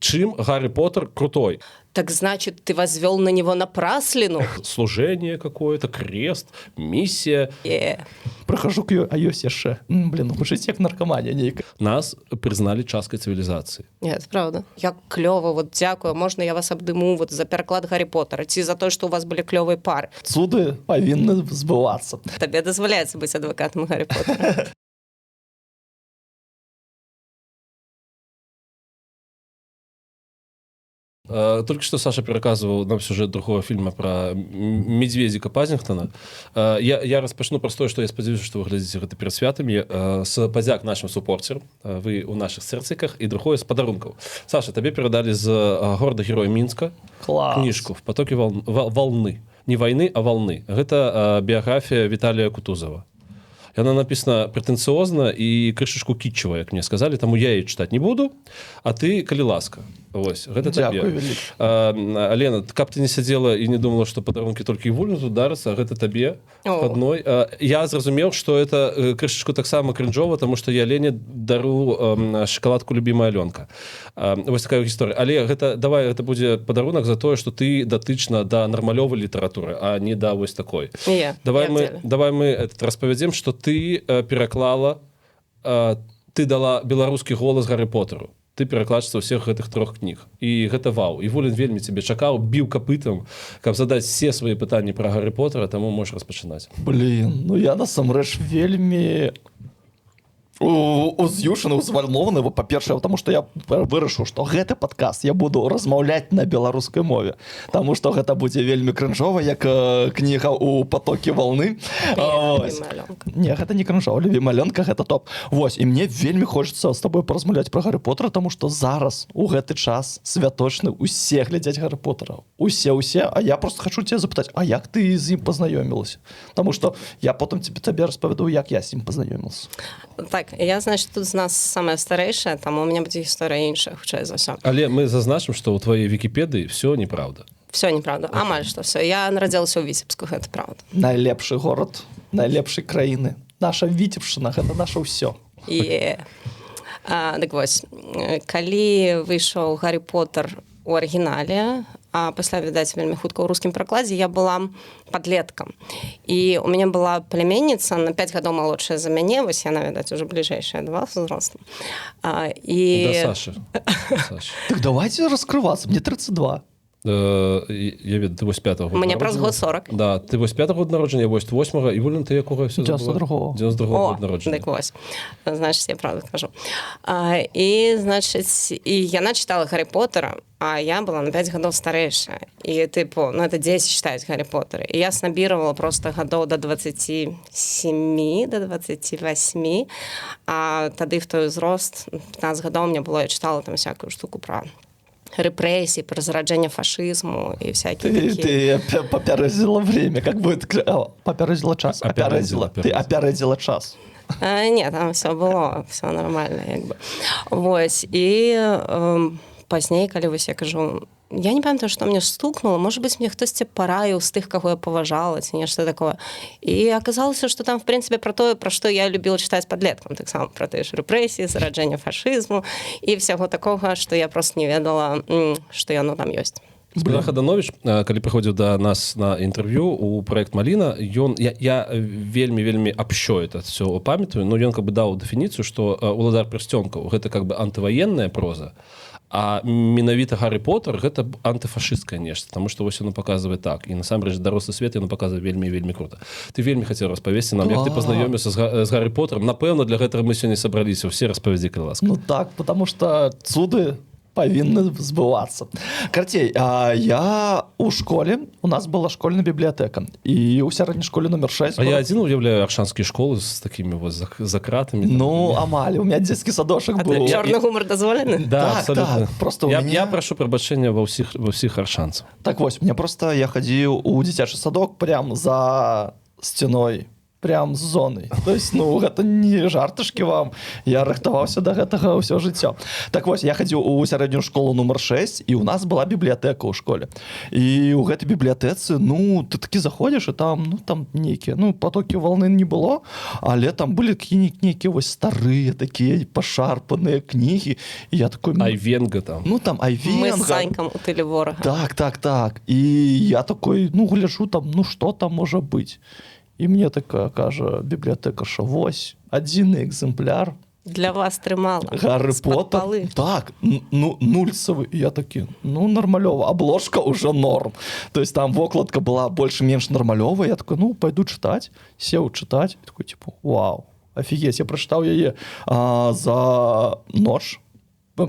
Чем Гарри Поттер крутой? Так значит, ты возвел на него напраслину? Служение какое-то, крест, миссия. Прохожу к iOS. Блин, гучыць як наркоманія нейкая. Нас признали часткай цивилизации. Нет, правда. Як клёва, вот дзякую. Можно я вас абдыму вот за пераклад Гарри Поттера? Ці за то, что у вас были клёвые пары? Цуды павінны збывацца. Табе дазваляецца быць адвокатом Гарри Поттера. Только что Саша переказывал нам сюжет другого фильма про медведика Пазінгтона. Я распачну про то, что я спадзяюся, что вы глядзіце гэта перад святамі. С падзяк нашим супорцерам, вы у наших сердциках, и другое с подарунков. Саша, тебе передали з города Героя Мінска книжку «В потоке волны». Не войны, а волны. Гэта биография Виталия Кутузова. Она написана претенциозно и крышечку китчевая, как мне сказали, тому я ее читать не буду, а ты, коли ласка. Вось, гэта табе. Лена, каб ты не сядзела і не думала, што падарункі толькі і вольна тут дарыцца, а гэта табе адной. Я зразумеў, што это крышачку таксама крынжова, таму што я Лене дару шакаладку любімая Алёнка. Вось такая гісторыя. Але гэта, давай, гэта будзе падарунак за тое, што ты датычна да нармалёвай літаратуры, а не да вось такой. Давай мы распавядзем, што ты пераклала, ты дала беларускі голас Гаррі Поттеру. Ты перакладчыца ўсіх гэтых 3 кніг. І гэта вау. І Волін вельмі цябе чакаў, біў капытам, каб задаць все свае пытанні пра Гаррі Поттера, таму можаш распачынаць. Блин, ну я насамрэч вельмі уз'юшаны, узвальнованы, па-першае, потому што я вырашыў, што гэты падкаст я буду размаўляць на беларускай мове, таму што гэта будзе вельмі крынжова, як кніга ў потоке волны. Не, гэта не крынжова, любімая Алёнка, гэта топ. Вось, і мне вельмі хочацца з табой паразмаўляць пра Гаррі Поттера, таму што зараз у гэты час святочны усе глядзяць Гаррі Поттера. Усе, а я просто хочу цябе запытаць, а як ты з ім пазнаёмілася? Таму што я потым табе распавяду, як я з ім пазнаёмілася. Так, я, значит, тут з нас самая старэйшая, там у меня будзе гісторыя іншая, хутчэй за ўсё. Але мы зазначым, што ў твоей Вікіпедыі все неправда. Все неправда. Амаль што все. Я нарадзілася ў Віцебску, гэта правда. Найлепшы горад, найлепшай краіны. Наша Віцебшчына, гэта наша ўсё. Так вось, калі выйшаў Гаррі Поттер у арыгінале, а пасля, відаць, вельмі хутка ў рускім перакладзе, я была падлеткам. І у мяне была племянніца на 5 гадоў малодшая за мяне, вось яна, відаць, уже бліжэйшая да вас узростам. Да, Саша. Так давайте раскрывацца, мне 32. Я ведаю, ты 85-го года. Мне праз год 40. Да, ты 85-го года народження, 88-го, і Волін, ти якого все забула? 92-го года народження. Так ось. Значить, я правду кажу. І, значить, і яна читала Гаррі Поттера, а я была на 5 гадоў старэйшая. І, типу, ну, это дзеці читаюць Гаррі Поттера. І я снабіравала просто гадоў до 27, до 28. А тады в той узрост, 15 гадоў мне было, я читала там всякую штуку про репрессии, про зараджение фашизму и всякие такие. Ты попередила время, как будет... Попередила час. Ты опередила час. Нет, там все было, все нормально, как бы. Вот. И пазней, калі вось я кажу, я не памятаю, что мне стукнуло, может быть, мне хтосьці параіў з тых, кого я поважала, ці нешта такое. І аказалася, что там, в принципе, про то, про што я любила читаць падлеткам, так само про тыя ж рэпрэсіі, зараджэнне фашызму і всяго такога, што я просто не ведала, што яно там ёсць. Збрах Аданович, калі прыходзіў да нас на інтэрв'ю у проект Маліна, я вельмі абщо это все памятаю, но ён как бы даў дэфініцыю, што «Уладар прсцёнкаў» гэта как бы антываенная проза, а менавіта Гаррі Поттер гэта антыфашысцкае нешта, таму што вось яно паказвае так, і насамрэч дарослы свет яно паказвае вельмі круто. Ты вельмі хацеў распавесці нам, як ты пазнаёміўся з Гаррі Поттером. Напэўна, для гэтага мы сёння сабраліся, усе распавядзі, калі ласка. Ну так, потому что цуды павінны збывацца. Карцей, я у школе, у нас была школьная библиотека, і ў сярэдняй школе номер 6. А я адзін уяўляю аршанскія школы з такімі вот закратамі. Ну, амаль, у меня детский садочак быў. А чорны гумар дазволены? Да, абсолютно. Так, просто я прашу прабачэння ва ўсіх аршанцаў. Так вось, мне просто, я хадзіў у дзіцячы садок прям за сцяной прям з зонай. То есть, ну, гэта не жартышкі вам. Я рыхтаваўся да гэтага ўсё жыццё. Так вось, я хадзіў у сярэднюю школу нумар 6, і ў нас была бібліятэка ў школе. І ў гэтай бібліятэцы, ну, ты такі заходзіш, і там, ну, там нейкія, ну, потокі валны не было, але там былі нейкія вось старыя, такія пашарпаныя кнігі. І я такой... Айвенга там. Ну, там Айвенга. Мы з Санькам у тыле ворага. Так. І я такой, ну, гляджу там, ну, што там можа быць? І мне така кажа бібліятэкарша, вось, адзіны экземпляр. Для вас трымала. Гарры Поттер. Так, ну, нульцавы. І я такі, ну, нармалёва. Обложка уже норм. То есть там вокладка была больш-менш нармалёвая. Я такой, ну, пойду чытаць. Сеў чытаць. І такой, типу, вау, офігеть. Я прачытаў яе за ноч.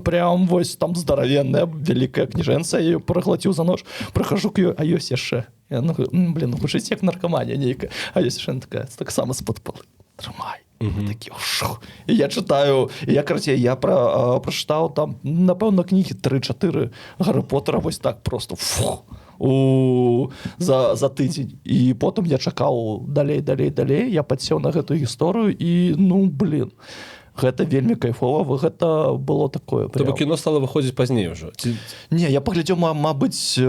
Прям вось там здаравенная вялікая кніжэнца, я ее праглаціў за нож, прыхожу к ёй, а ёсць яшчэ. Я, ну, блин, ну, гучыць як наркаманія нейкая, а ёсць яшчэ такая, таксама з-пад полы. Трымай. Такі, шух. І я чытаю, і я, карацей, я прачытаў там, напэўна, кнігі 3-4 Гарры Поттера, вось так просто, фух, за тыдзень. І потым я чакаў далей, я падсеў на гэтую гісторыю, і, ну, блин, гэта вельмі кайфова, гэта было такое. То бок кіно стало выходзіць пазней ўжо? Не, я паглядзеў, мабыць,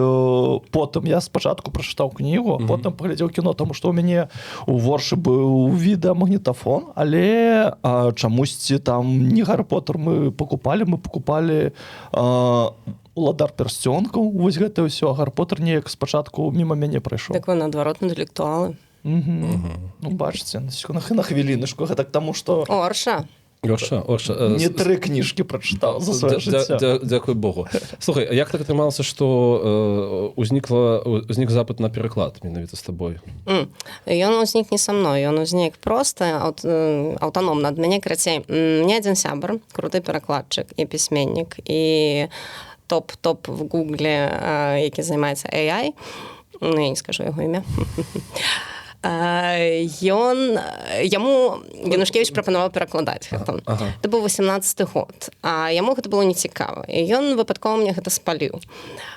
потым. Я спачатку прачытаў кнігу, потым паглядзеў кіно, таму што ў мяне у воршы быў відэамагнітафон, але чамусьці там не Гарры Поттер мы пакупалі Уладар пярсцёнкаў, вось гэта ўсё. Гарры Поттер неяк спачатку міма мяне прайшоў. Так вы, наадварот, інтэлектуалы. Ну, бачыце, на хвілінушку, гэта к таму, што... Орша. Не 3 кніжкі прачытаў за сваё жыццё. Дзякуй Богу. Слухай, а як так атрымалася, што узнік запыт на пераклад менавіта з табой? Ён узнік не са мной, ён узнік проста аўтаномна ад мяне. Карацей, мне адзін сябар, круты перакладчык і пісьменнік, і топ-топ в Гугле, які займаецца AI, ну, я не скажу яго імя. Яму Янушкевіч прапанаваў перакладаць гэта. Гэта быў 18-й год, а яму гэта было нецікава. І ён выпадкова мне гэта спаліў,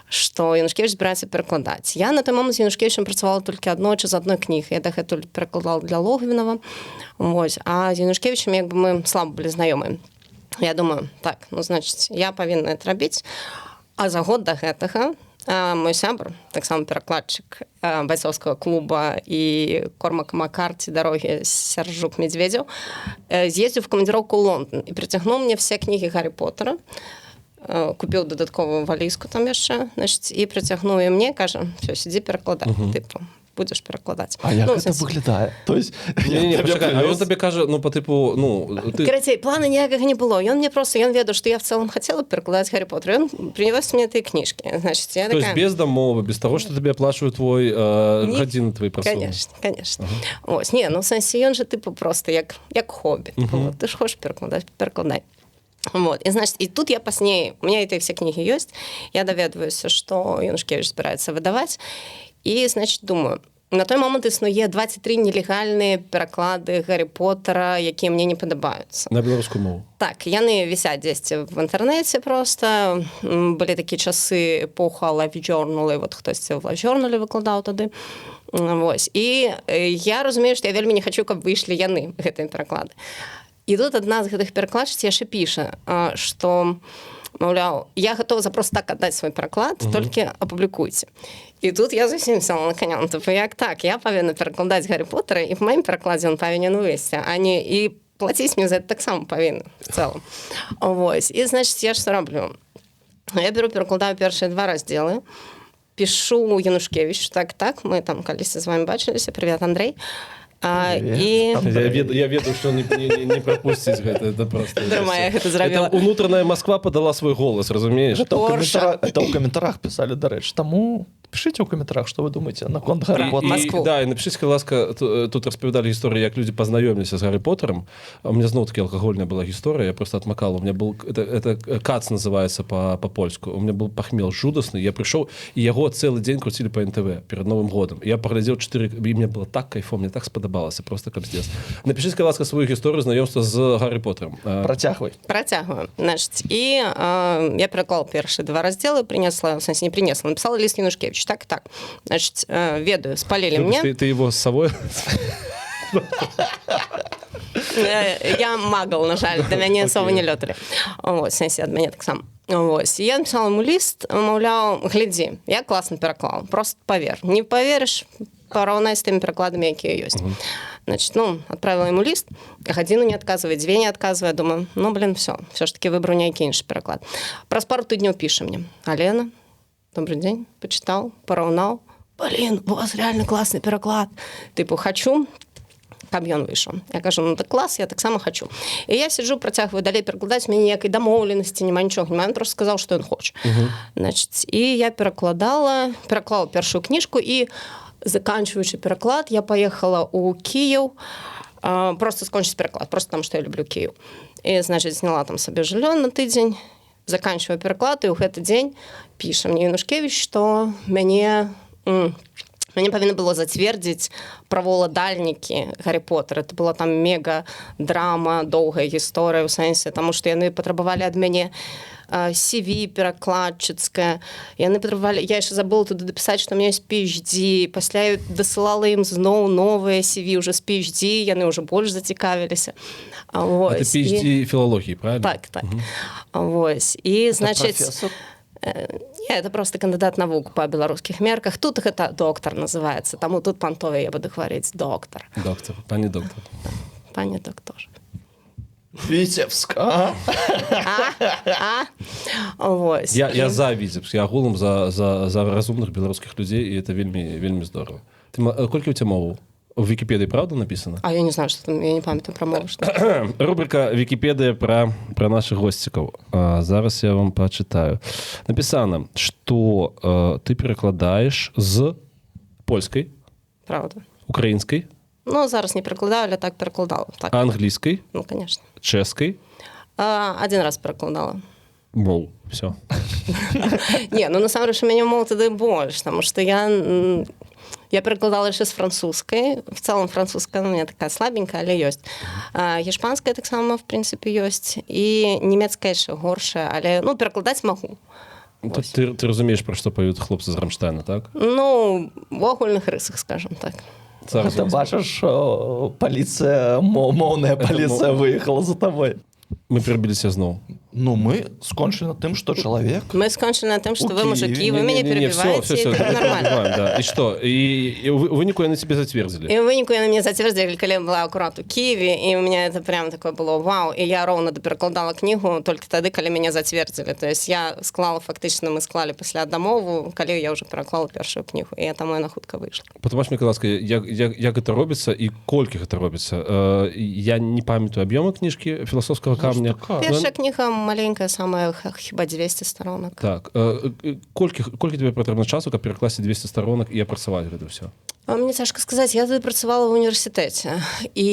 што Янушкевіч збіраецца перакладаць. Я на той момант з Янушкевічам працавала толькі аднойчы з адной кнігі. Я дагэтуль перакладала для Логвінава. Вось. А з Янушкевічам як бы мы слаба былі знаёмыя. Я думаю, так, ну, значыць, я павінна гэта рабіць. А за год да гэтага мой сябар, таксама перакладчык байцоўскага клуба і Кормака Маккарці «Дарогі» Сяржук Медведзеў, з'ездзіў в камандзіроўку ў Лондон і прыцягнуў мне все кнігі Гарры Поттера, купіў дадатковую валізку там яшчэ, значыць, і прыцягнуў мне, кажа, все, сидзі перакладай, типу, будзеш перакладаць. А як гэта выглядае? То есть... Не, пачакай, а ён табе кажа, ну, па тыпу, ну... Карацей, плана ніякага не было. Ён мне просто, ён ведаў, што я в цэлым хацела перакладаць Гарры Поттера. Ён прынёс мне тыя кніжкі. Значыць, я такая... То есть без дамовы, без таго, што табе аплачваюць твой гадзіны твоей працоўны. Конечно. Ось, не, ну, в сэнсе, ён же, тыпу, просто як хобі. Ты ж хочаш перакладаць, перакладай. Вот. І, значит, і тут я пазней, у меня эти все кнігі ёсць, я даведваюся, што Янушкевіч збіраецца выдаваць, і, значит, думаю, на той момант існуе 23 нелегальныя пераклады Гарры Поттера, якія мне не падабаюцца. На беларускую мову? Так, яны вісяць дзесьці в інтэрнэце просто. Былі такія часы эпоха LiveJournal, і вот хтосьці в LiveJournal выкладаў тады. Вось. І я разумею, што я вельмі не хачу, каб выйшлі яны, гэтыя пераклады. І тут адна з гэтых перакладчыц яшчэ піша, што, маўляў, я гатова за просто так аддаць свой пераклад, толькі апублікуйце. І тут я зусім села на коня. Типу, як так? Я павінна перакладаць Гарры Поттера, і в маім перакладзе ён павінен увесці, а не і плаціць мне за это так само павінна в цэлым. Вось. І, значыць, я што раблю? Я беру, перакладаю першыя 2 раздзелы, пішу Янушкевіч, так, мы там калісьці з вами бачыліся, привет, Андрей. Я ведаю, што не прапусціць гэта, это просто... Дарма, гэта зрабіла. Это унутраная Москва подала свой голас, разумееш? Это ў каментарах писали, дарэчы. Таму пишите ў каментарах, што вы думаеце наконт Гарры Поттера. Да, і напишите, ласка, тут распавядалі гісторыю, як людзі пазнаёміліся з Гарры Поттером. У меня зноў-таки алкагольная была гісторыя, я просто отмакал. У меня был, это кац называется по-польску. У меня был пахмел жудасны, я пришел, и яго цэлы дзень крутили по НТВ перед Новым годом. Я поглядел 4, и мне было так кайфово, мне так сподобалось, просто капздец. Напишите, ласка, свою гісторыю знакомства з Гарры Поттером. Працягвай. Працягваю. Значит, і я пераклала першыя 2 раздзелы, принесла, в сенсе не принесла, написала лист Янушкевич. Так. Значит, ведаю, спалили мне. Ты его с собой? Я магал, на жаль, да мяне слова не лёталі. Вось, сэнсе, ад мяне таксама. Вось. І я напісала яму ліст, маўляў, глядзі, я класна пераклаў, просто павер. Не паверыш, параўнай з тымі перакладамі, якія ёсць. Значит, отправила ему лист, гадзіну не адказвае, 2 не адказвае, думаю, все ж таки выбраў нейкі іншы пераклад. Праз пару тыдняў піша мне: Алена, добрый день, почитал, параўнаў, блин, у вас реально классный пераклад. Типу, хочу, каб ён выйшаў. Я кажу, так клас, я таксама хочу. І я сиджу, працягваю далей перакладаць, у мяне ніякай дамоўленасці, няма нічога, ён просто сказал, што ён хоча. Значит, і я пераклала першую кніжку, і заканчиваючи переклад, я поехала у Киев, просто скончить переклад, просто потому что я люблю Киев. И, значит, сняла там себе жилье на тыдзень, заканчиваю переклад, и ў гэты дзень піша мне Янушкевич, что мяне павінна было зацвердзіць правоўладальнікі Гаррі Поттера. Это была там мега-драма, доўгая гісторыя ў сэнсе, таму што яны патрабавалі ад мяне CV перакладчыцкая. Яны патрабавалі, я яшчэ забыла туды дапісаць, што у меня ёсць PhD. Пасля я дасылала ім зноў новае CV уже з PhD, яны ўжо больш зацікавіліся. Это PhD філалогіі, правильно? Так. Вось. І, значыць, это просто кандидат навук по белорусских мерках. Тут это доктор называется. Тому тут понтове я буду говорить доктор. Доктор, пани доктор. Пани доктор. Витебска. Вось. Я за Витебск. Я агулам за разумных белорусских людей, и это вельми здорово. Колькі у тебя моваў? В Википедии правда написано? А я не знаю, что там, я не памятаю про мову. Рубрика Википедия про наших гостиков. Зараз я вам почитаю. Написано, что ты перекладаешь з польской, правда, украинской, зараз не перекладаю, але так перекладала. Так. Английской, конечно. чешской. Один раз перекладала. Мол, все. Не, насамрэч у мяне мол тады больш, потому что я перекладала яшчэ з французскай. В целом французская у меня такая слабенькая, але ёсць. Гішпанская таксама, в принципе, ёсць. І нямецкая яшчэ горшая, але, перакладаць магу. Ты разумееш, про што паюць хлопцы з Рамштайна, так? В агульных рысах, скажем так. Ты бачыш, полиция, моўная полиция выехала за тобой. Мы перабіліся зноў. Мы скончылі на тым, што чалавек... Мы скончылі на тым, што вы мужики, вы мяне перебіваеце, і это нормально. Да. І што? І ў выніку яны тебе зацвердзілі? І ў выніку яны мне зацвердзілі, калі я была акурат у Киеве, і у меня это прям такое было вау. І я роўна доперакладала кнігу толькі тады, калі мяне зацвердзілі. То есть я склала, фактычна мы склалі пасля дамову, калі я ўжо пераклала першую кнігу. І таму яна хутка выйшла. Патлумач мне, калі ласка, як гэта робіцца і колькі гэта робіцца? Я не памятаю аб'ёмы кніжкі філасофскага камня. Першая кніга маленькая, самая, хіба 200 сторонок. Так. Колькі тебе патрэбна часу, каб перакласці 200 сторонок і апрацаваць гэта ўсё? Мне цяжка сказаць, я тады працавала ў універсітэце, і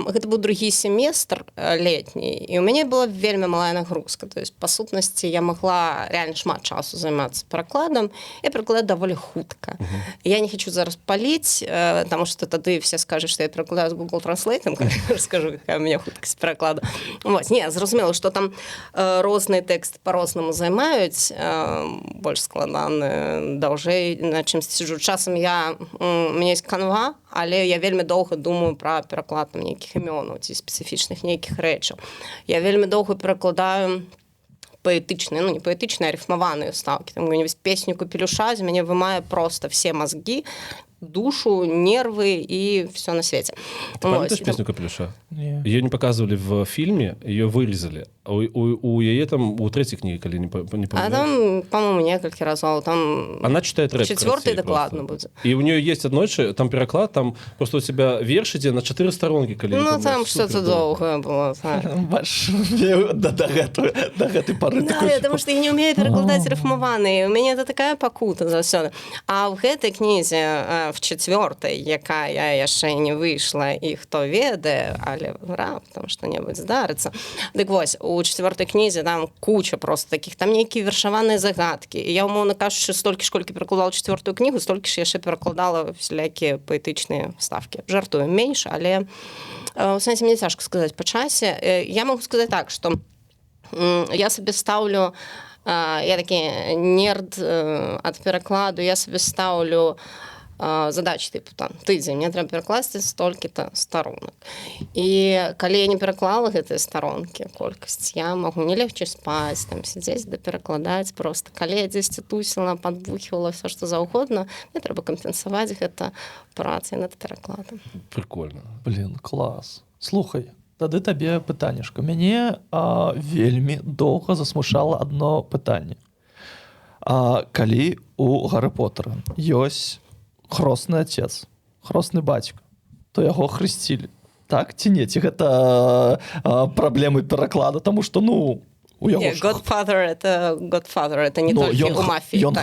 гэта быў другі семестр летні, і у мяне была вельмі малая нагрузка, то есть па сутнасці я магла реально шмат часу займацца перакладам, я перакладаю даволі хутка. Я не хочу зараз паліць, таму што тады все скажуць, што я перакладаю з Google Translate, калі я раскажу, якая у мяне хуткасць перакладу. Не, зразумела, што там розныя тэксты па-рознаму займаюць, больш складаны, даўжэй на чымсьці сиджу. Часам у меня есть канва, але я вельмі доўга думаю пра пераклад нейкіх імёнаў ці спецыфічных нейкіх рэчаў. Я вельмі доўга перакладаю паэтычныя, не паэтычныя, а рифмаваныя ставкі. Там какую-нибудь песню Капелюша з мяне вымае просто все мозги, душу, нервы и все на свете. Ты памятаешь песню Капелюша? Нет. Ее не показывали в фильме, ее вырезали. У яе там у третьей книги, коли не помню. А там, по-моему, несколько разов. Там она читает рэп. Четвертый докладно будет. И у нее есть одночі, там переклад, там просто у тебя верш идет на 4 сторонки. Там что-то долгое было. До гэтай поры. Да, потому что я не умею перекладать рифмованные. У меня это такая покута заўсёды. А в гэтай кнізе, в четвертой, якая яшчэ не выйшла, і хто ведае, але раптам што-небудзь здарыцца. Дык вось, у четвертой кнізе там куча просто таких, там нейкія вершаваныя загадкі. І я, умоўна кажучы, столькі ж, колькі перакладала четвертую кнігу, столькі ж яшчэ перакладала всялякія паэтычныя ставкі. Жартую, менш, але у сэнсе мне цяжка сказаць па часе. Я могу сказаць так, што я сабе стаўлю, я такі нерд ад перакладу, я сабе стаўлю задачи типу там тыдзень мне трэба перакласці столькі-то старонак і калі я не пераклала гэтыя старонкі колькасць я магу не легче спаць там сядзець да перакладаць просто калі я дзесьці тусіла падбухивала все што заўгодна мне трэба кампенсаваць гэта працай над перакладам. Прикольно. Блин, клас. Слухай, тады табе пытаннішка. Мяне вельмі доўга засмушала адно пытанне. Калі у Гаррі Поттера ёсць хросны отец, хросны бацька, то яго хрысцілі. Так ці не? Ці гэта праблемы пераклада? Таму што, ну, у яго... Не, Godfather это не толькі у мафіі. Ён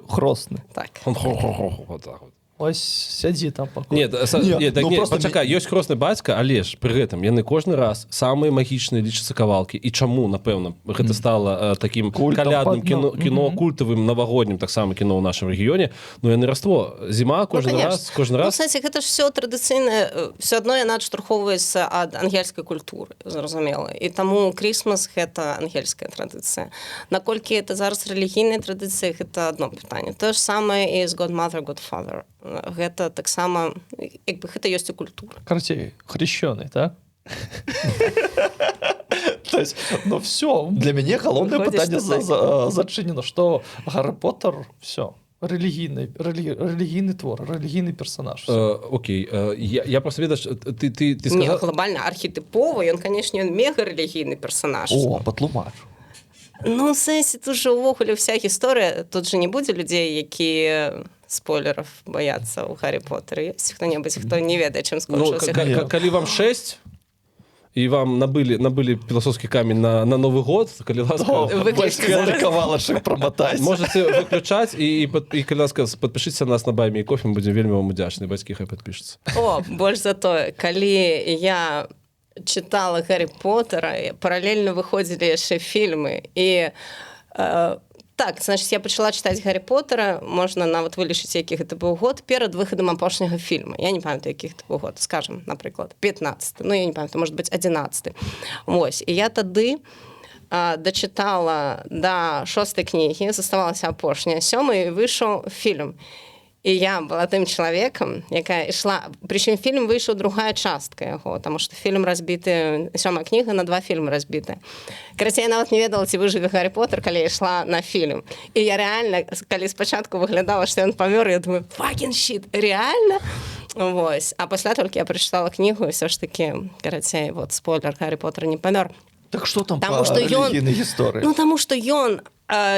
хросны. Так. Он хо-хо-хо, вот так вот. Ось сядзі там пакуль. Нет, пачакай, ёсць хросны бацька, але ж пры гэтым яны кожны раз самыя магічныя лічацца кавалкі. І чаму, напэўна, гэта стала такім калядным кіно культавым навагоднім таксама кіно ў нашым рэгіёне. Ну яны раство. Зіма кожны раз. Ну, кстати, гэта ж все традыцыйнае, все адно яна адштурхоўваецца ад ангельскай культуры, зразумела. І таму Крісмас гэта ангельская традыцыя. Наколькі это зараз рэлігійная традыцыя, гэта адно пытанне. То ж самае і з Godmother, Godfather. Гэта таксама, як бы гэта ёсць у культуры. Карацей, хрещёны, так? То есть, ну все, для мяне галоўнае пытанне зачынена, што Гаррі Поттер, все, рэлігійны твор, рэлігійны персонаж. Окей, я просто ведаеш, ты сказал... Не, глобальна, архетыпова, ён, канешне, ён мега рэлігійны персонаж. О, патлумач. Ну, сэнсе, тут же увогуле вся гісторыя, тут же не будзе людзей, якія спойлеров бояться у Гаррі Поттера. Есть кто-нибудь, хто не ведае, чым скончыўся Гаррі Поттер? Калі вам 6, і вам набылі філасофскі камень на Новы год, калі ласка, кавалачак прамотаць. Можете выключаць і калі ласка, падпішыцца нас на Баймі і кофе, мы будзем вельмі вам удзячныя, бацькі хай падпішуцца. О, больш за тое, калі я читала Гаррі Поттера, паралельно выходзілі яшчэ фільмы, і так, значит, я пачала чытаць Гаррі Поттера, можна нават вылічыць, які гэта быў год, перад выхадам апошняга фільма. Я не памятаю, які гэта быў год, скажем, напрыклад, 15-й, ну, я не памятаю, может быть, 11-й. Вось, і я тады дачытала да 6-й кнігі, заставалася апошняя, 7-й, і выйшаў фільм. І я была тым чалавекам, якая ішла... Прычым фільм выйшаў другая частка яго, таму што фільм разбіты, 7-я кніга на 2 фільмы разбіты. Карацей, я нават не ведала, ці выжыве Гаррі Поттер, калі я ішла на фільм. І я рэальна, калі спачатку выглядала, што ён памёр, я думаю, fucking shit, рэальна? Вось. А пасля толькі я прачытала кнігу, і ўсё ж такі, карацей, вот, спойлер, Гаррі Поттер не памёр. Так што там па рэлігійнай гісторыі? Ну, таму што ён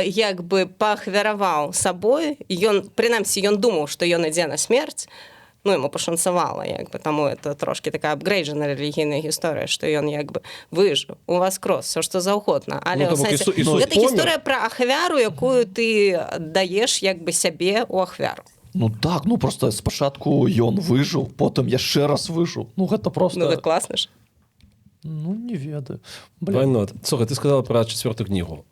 як бы пахвяраваў сабой, ён, прынамсі, ён думаў, што ён ідзе на смерць, ну, яму пашанцавала, як бы, таму это трошки такая апгрейджаная рэлігійная гісторыя, што ён, як бы, выжыў, у вас крос, все што заўгодна. Але, ну, сэнсе, гэта гісторыя пра ахвяру, якую ты даеш, як бы, сябе ў ахвяру. Ну так, ну просто спачатку ён выжыў, потым яшчэ раз выжыў. Ну гэта просто... Ну, гэта класна ж. Ну, не ведаю. Слухай, ты сказала про 4-ю кнігу.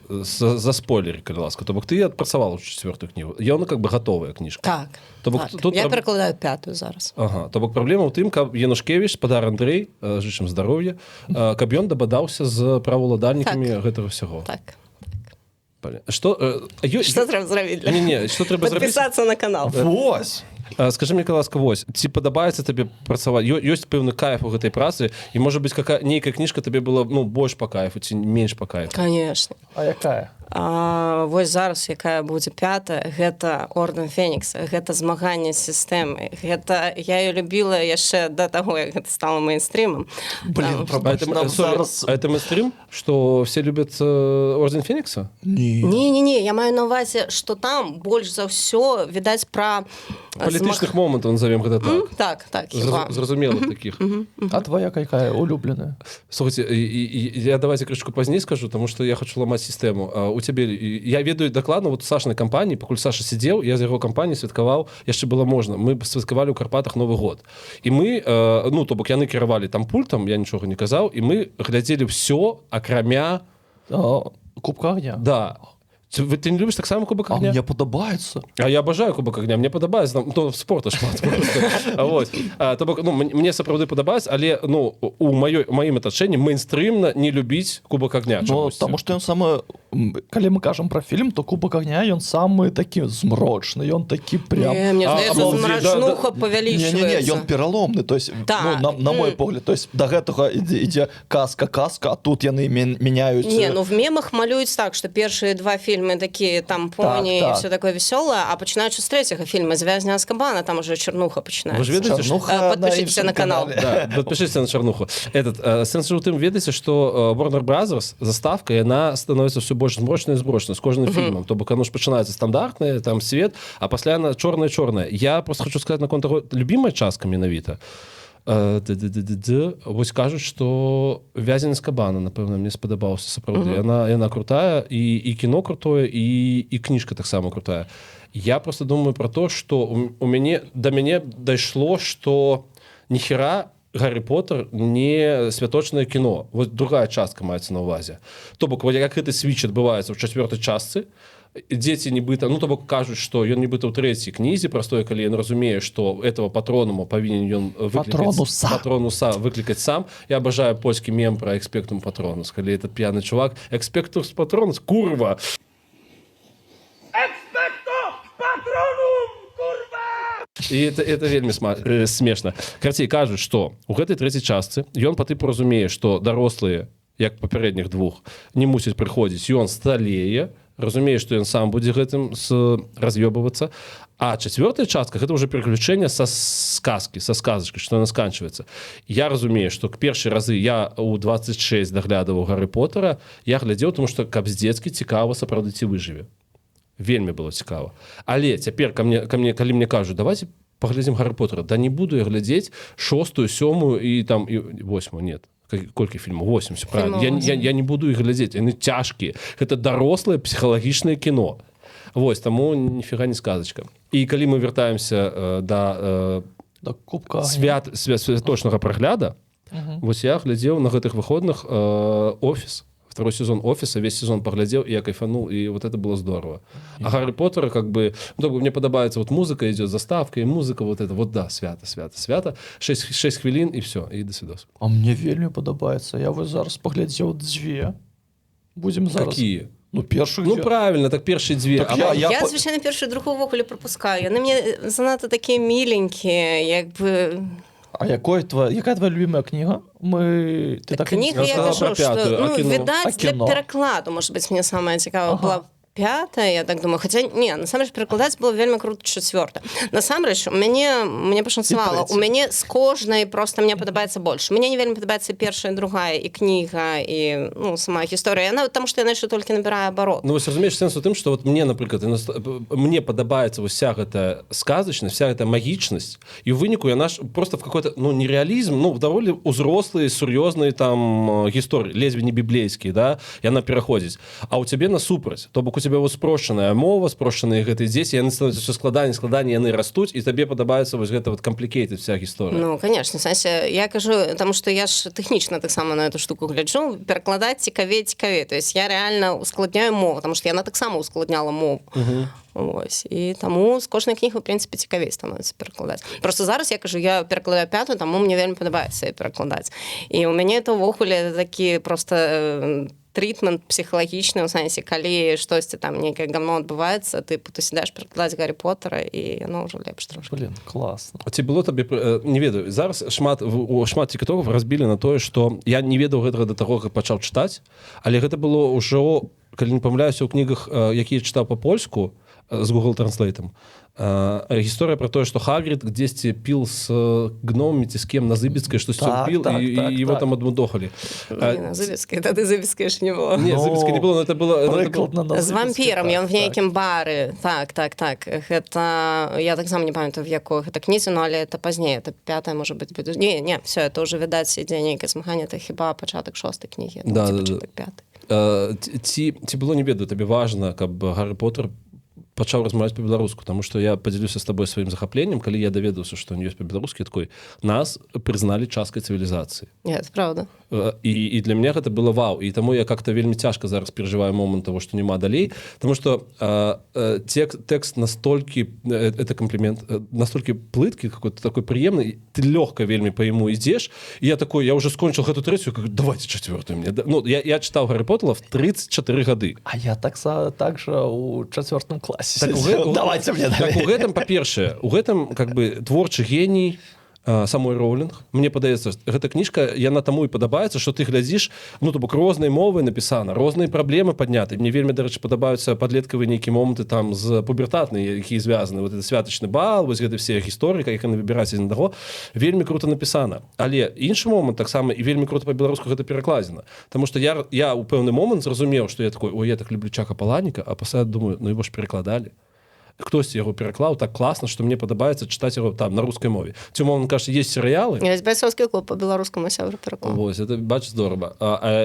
За спойлеры, калі ласка. То бок ты адпрацавала 4-ю кнігу. Яна как бы готовая кніжка. Так. Так. Тут я перакладаю 5-ю зараз. Ага. То бок праблема ў тым, каб Янушкевіч, спадар Андрэй, жычым здароўя, каб ён дабадаўся з праваўладальнікамі гэтага ўсяго. Так. Што трэба зрабіць? Не, што трэба зрабіць? Падпісацца на канал. Вось! Скажи мне, калі ласка, вось, ці падабаецца табе працаваць? Ёсць пэўны кайф у гэтай працы, і, можа быць, нейкая кніжка табе была, ну, больш па кайфу, ці менш па кайфу? Конечно. А якая? Вось зараз, якая будзе 5-я, гэта Ордэн Фенікса, гэта змаганне з сістэмай. Гэта я её любіла яшчэ да таго, як гэта стала мейнстрімам. Блин, А это мейнстрим, што все любят Ордэн Фенікса? Не, я маю на ўвазе, што там больш за ўсё, відаць, пра... Палітычных момантаў, назовем гэта так. Так. Зразумела таких. А твоя какая улюбленая? Слушайте, я давайте крышку пазней скажу, потому что я хочу ломать систему. У тебе, я ведаю дакладна, вот у Сашиной компании, пакуль Саша сидел, я за его компанией святкаваў, яшчэ было можна. Мы святкавалі ў Карпатах Новы год. І мы, ну, то бок яны кіравалі там пультам, я нічога не казаў, і мы глядзелі ўсё, акрамя... Кубка огня? Да. Ты не любіш таксама кубак А агня? мне падабаецца. А я абажаю кубак агня, мне падабаецца, ну, спорта шмат просто. Вот. То бок, ну, мне сапраўды падабаецца, але, ну, у маім атачэнні мейнстрымна не любіць кубак агня. Ну, таму што ён самы, калі мы кажам пра фільм, то кубак агня ён самы такі змрочны, ён такі прям... Не, мне здаецца, обалдеть, змрачнуха Не-не-не, павялічваецца. ён пераломны, то есть, Так. ну, на мой погляд, то есть, да гэтага ідзе казка, а тут яны мяняюць... Не, ну в мемах малююць так, што першыя два фільмы такія там поні Так, і так. все такое весёлае, а пачынаючы з трэцяга фільма «Звязня Азкабана», там уже чернуха пачынаецца. Вы ж ведаеце, што... Подпишитесь на канал. Да, подпишитесь на Чернуху. Сэнс у тым, ведаеце, што Warner Brothers заставка, яна становіцца ўсё больш змрочная і змрочная з кожным фільмам. То бок, оно ж пачынаецца стандартнае, там свет, а пасля яна чорная-чорная. Я просто хочу сказаць наконт таго, любімая частка менавіта. Вось кажуць, што «Вязень Азкабана», напэўна, мне спадабаўся сапраўды. Яна крутая, і кіно крутое, і кніжка таксама крутая. Я просто думаю про то, што да мяне дайшло, што ніхера Гаррі Поттер не святочнае кіно. Вот другая частка маецца на ўвазе. То бок, як гэты свіч адбываецца ў 4-й частцы, дзеці нібыта, ну то бок кажуць, што ён нібыта ў 3-й кнізе, простое, калі ён разумее, што этого патронума павінен ён патронуса выклікаць сам. Я абажаю польскі мем пра экспектум патронус, калі этот п'яны чувак, экспектус патронус, курва! І это вельмі смешна. Карцей, кажуць, што ў гэтай 3-й частцы ён па тыпу разумее, што дарослыя, як папярэдніх двух, не мусяць прыходзіць, ён сталее, разумее, што ён сам будзе гэтым раз'ёбывацца. А 4-я частка — гэта ўжо пераключэнне са сказкі, са сказачкі, што яна сканчваецца. Я разумею, што першыя разы я ў 26 даглядаваў Гаррі Поттера, я глядзеў, тому што каб з дзецкі цікава сапраўды ці выжыве. Вельмі было цікава. Але цяпер калі мне кажуць, давайте паглядзім Гаррі Поттера, да не буду я глядзець 6-ю, 7-ю і там і 8-ю, нет. Колькі фільмаў? 8, все правильно. Я не буду іх глядзець, яны цяжкія. Гэта дарослае псіхалагічнае кіно. Вось, таму ніфіга не сказачка. І калі мы вяртаемся да кубка святочнага прагляда, вось я глядзеў на гэтых выходных «Офіс». Второй сезон «Офиса», весь сезон поглядел, и я кайфанул, и вот это было здорово. А Гарри Поттера, как бы, ну, мне подобается, вот музыка идет, заставка, и музыка вот это, вот да, свято. 6 хвилин, и все, и до свидос. А мне вельмі падабаецца. Я вот зараз поглядзеў 2. Будем зараз... Какие? Ну, першых Ну, правильно, так першие 2. Так я звичайно, першу і другу ввогуле пропускаю. Вони мені занадто такі міленькі, якби... А якая твоя любимая книга? Книга, я кажу, что, видать, для перекладу, может быть, мне самое цікаве была 5-я, я так думаю. Хотя, не, насамрэч, перакладаць было вельмі круто 4-та. Насамрэч, мне пашанцавала. У мяне з кожнай просто мне падабаецца больш. Мне не вельмі падабаецца першая, другая, і кніга, і, ну, сама гісторыя. Таму што яна яшчэ толькі набірае абарот. Ну, вось разумееш, сэнс у тым, што вот мне, напрыклад, мне падабаецца вся гэта сказачнасць, вся гэта магічнасць, і ў выніку яна ж просто в какой-то, ну, нереалізм, ну, даволі узрослыя, сур'ёзныя там гісторыі, ледзьве не біблейскія, да, яна пераходзіць. А ў цябе насупраць, то бок у тебе вот спрошчаная мова, спрошчаныя гэтыя дзеці, яны становяцца все складаней, яны растуць, і табе падабаецца вось гэта вот complicated вся гісторыя. Ну, конечно, сэнсе, я кажу, таму што я ж тэхнічна таксама на эту штуку гляджу, перакладаць цікавей. То есть я реально ускладняю мову, таму што яна таксама ускладняла мову. Ось. І таму з кожнай кнігі, в принципе, цікавей становіцца перакладаць. Просто зараз я кажу, я перакладаю 5-ю, таму мне вельмі падабаецца перакладаць. І у мяне это ўвогуле такі просто тритмент псіхалагічны, у сэнсе, калі штосьці там нейкае гамно адбываецца, ты сідаеш перакладаць Гаррі Поттера, і яно ўжо лепш трошки. Блин, класна. Ці было табе, не ведаю, зараз шмат тіктокаў разбілі на тое, што я не ведаў гэтага да таго, як пачаў чытаць, але гэта было ўжо, калі не памыляюся, ў кнігах, якія чытаў па-польску, з Google Translate. Гісторыя про тое, што Хагрид дзесьці піл з гномамі ці з кем на Зыбіцкай, штосьці піл, і его там адмудохалі. На Зыбіцкай, тады Зыбіцкай ж не было. Не, Зыбіцкай не было, но это было... З вампірам, ён в нейкім бары. Так. Гэта... Я так сам не памятаю, в якой гэта кнізе, но але это пазней, это 5-я, может быть. Не, все, это уже, відаць, ідзе нейкае змаганне, это хіба пачатак 6-й кнігі, пачатак 5-й. Ці было, не ведаю, табе важна, каб Гаррі Поттер пачаў размаўляць па-беларуску, таму што я падзялюся з табой сваім захапленнем, калі я даведаўся, што ён ёсць па-беларуску, такой, нас прызналі часткай цывілізацыі. Не, это правда. і для мяне гэта было вау, і таму я как-то вельмі цяжка зараз перажываю момант того, што няма далей, потому что тэкст настолькі, это комплимент, настолькі плыткі, какой-то такой прыемны, ты лёгка вельмі па яму ідзеш, і я уже скончыў гэту трэцюю, давайте чацвёртую мне. Ну, я чытаў Гаррі Поттера в 34 гады. А я так же у 4 класе. Так, давайте мне так, у гэтым, па-першае, у гэтым как бы творчы геній самой Роулінг. Мне падаецца, гэта кніжка, яна таму і падабаецца, што ты глядзіш, ну, то бок рознай мовай напісана, розныя праблемы падняты. Мне вельмі, дарэчы, падабаюцца падлеткавыя нейкія моманты там з пубертатнай, якія звязаны. Вот это святачны бал, вось гэта все гісторыі, як яны выбіраць адзін аднаго. Вельмі крута напісана. Але іншы момант таксама і вельмі крута па-беларуску гэта перакладзена. Таму што я ў пэўны момант зразумеў, што я такой, ой, я так люблю Чака Паланіка, а пасля думаю, ну его ж перакладалі. Хтосьці яго пераклаў так класна, што мне падабаецца чытаць яго там на рускай мове. Ці мовно кажа, есть серыялы. Ёсць байцоўскі клуб па-беларускаму сябра пераклаў. Вось, это бач здорава.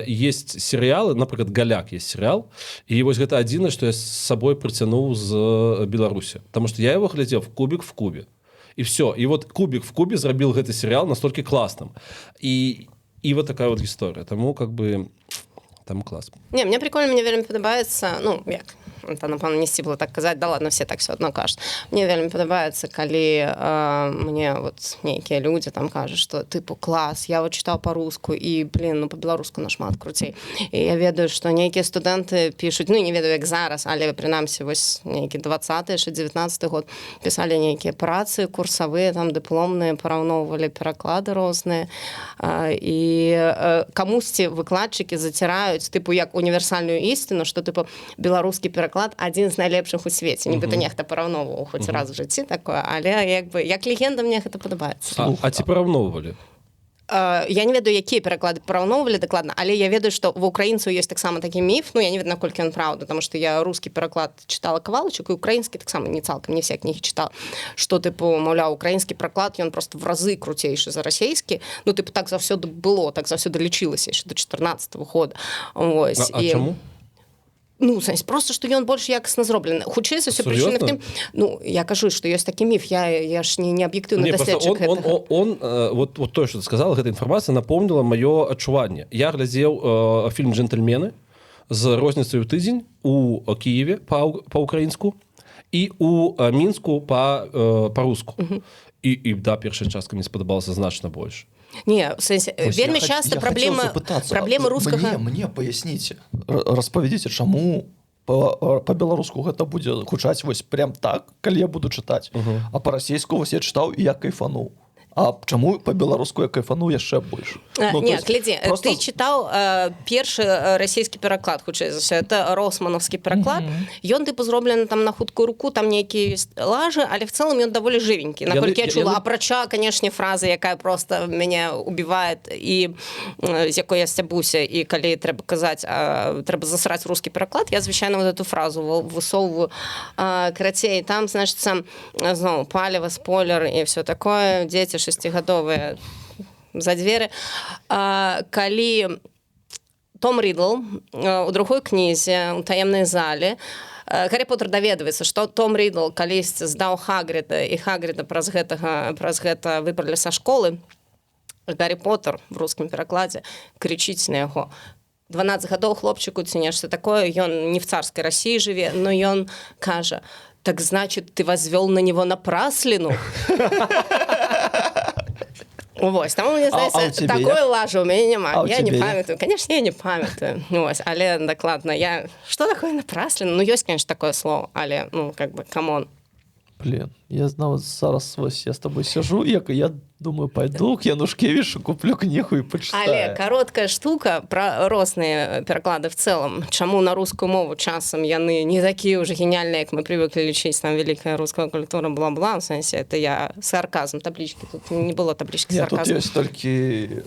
Есть серыялы, напрыклад, Галяк есть серыял, і вось гэта адзінае, што я з сабой прыцянуў з Беларусі. Таму што я его глядзеў кубік в кубе. І все. І вот кубік в кубе зрабіў гэты серыял настолькі класным. І вот такая вот гісторыя. Таму как бы там клас. Не, мне прикольно, мне вельмі падабаецца, ну, як это, напэўна, не сціпла так казаць, да ладно, все так все адно кажуць. Мне вельмі падабаецца, калі мне вот нейкія людзі там кажуць, што тыпу клас, я вот чытаў па-руску і, блин, ну па-беларуску нашмат круцей. І я ведаю, што нейкія студэнты пішуць, ну, не ведаю, як зараз, але прынамсі вось нейкі 20-й, 19-й год пісалі нейкія працы курсавыя, там дыпломныя, параўноўвалі пераклады розныя. І камусьці выкладчыкі заціраюць, тыпу, як універсальную ісціну, што, тыпу, беларускі пераклад адзін з найлепшых у свеце. Нібыта нехта параўноўваў хоць раз у жыцці такое, але як бы як легенда мне гэта падабаецца. А ці параўноўвалі? Я не ведаю, якія пераклады параўноўвалі дакладна, але я ведаю, што ва ўкраінцаў ёсць таксама такі міф, ну я не ведаю, наколькі ён праўда, таму што я рускі пераклад чытала кавалачак, і ўкраінскі таксама не цалкам, не все кнігі чытала, што, тыпу, маўляў, украінскі пераклад, ён просто в разы круцейшы за расейскі, ну, тыпу, так заўсёды было, так заўсёды лічылася яшчэ до 14-го года. Вось. А чаму? Ну, сэнс, просто, што ён больш якасна зроблены. Хутчэй за ўсё прычына в тым, ну, я кажу, што ёсць такі міф, я ж не аб'ектыўны даследчык гэтага. Вот тое, што ты сказала, гэта інфармацыя напомніла маё адчуванне. Я глядзеў фільм «Джентльмены» з розніцай у тыдзень у Кіеве па-ўкраінску і у Мінску па-руску. І да, першая частка мне спадабалася значна больш. Не, в сэнсе, вельмі часта праблемы рускага... Мне паясніце, распавядзіце, чаму па-беларуску гэта будзе гучаць вось прям так, калі я буду чытаць. А па-расейску вось я чытаў і я кайфануў. А чаму па-беларуску я кайфануў яшчэ больш? Не, глядзі, ты чытаў першы расійскі пераклад, хутчэй за ўсё, это росманаўскі пераклад. Ён, тыпу, зроблены там на хуткую руку, там нейкія лажы, але в цэлым ён даволі жывенькі. Наколькі я чула, апрача, канешне, фразы, якая просто мяне убівае, і з якой я сцябуся, і калі трэба казаць, трэба засраць рускі пераклад, я, звычайна, вот эту фразу высоўваю. Карацей, там, значыцца, зноў, паліва, спойлер і все такое, дзеці 6-гадовыя за дзверы. Калі Том Ридл у другой кнізе у таемнай зале Гаррі Поттер даведваецца, што Том Ридл калісьці здаў Хагріда, і Хагріда праз гэта выбралі са школы. Гаррі Поттер в рускім перакладзе крычыць на яго: 12 гадоў хлопчыку ці нешта такое, ён не в царскай Расіі жыве, но ён кажа: так значит, ты возвёл на него напраслину? Вось, таму, мне здаецца, такой лажы ў мяне няма. Я не памятаю. Конечно, я не памятаю. Вось, але дакладна, я... Што такое напраслина? Ну, ёсць, конечно, такое слово, але, ну, как бы, камон. Блин, я знал, зараз вось я с тобой сижу, я думаю, пойду к Янушкевичу, куплю книгу и почитаю. Але короткая штука про розныя пераклады в целом. Чаму на рускую мову часам яны не такія уже гениальныя, як мы привыкли лічыць, там великая руская культура, бла-бла, в сенсе, это я сарказм, таблички, тут не было таблички сарказм. Тут есть только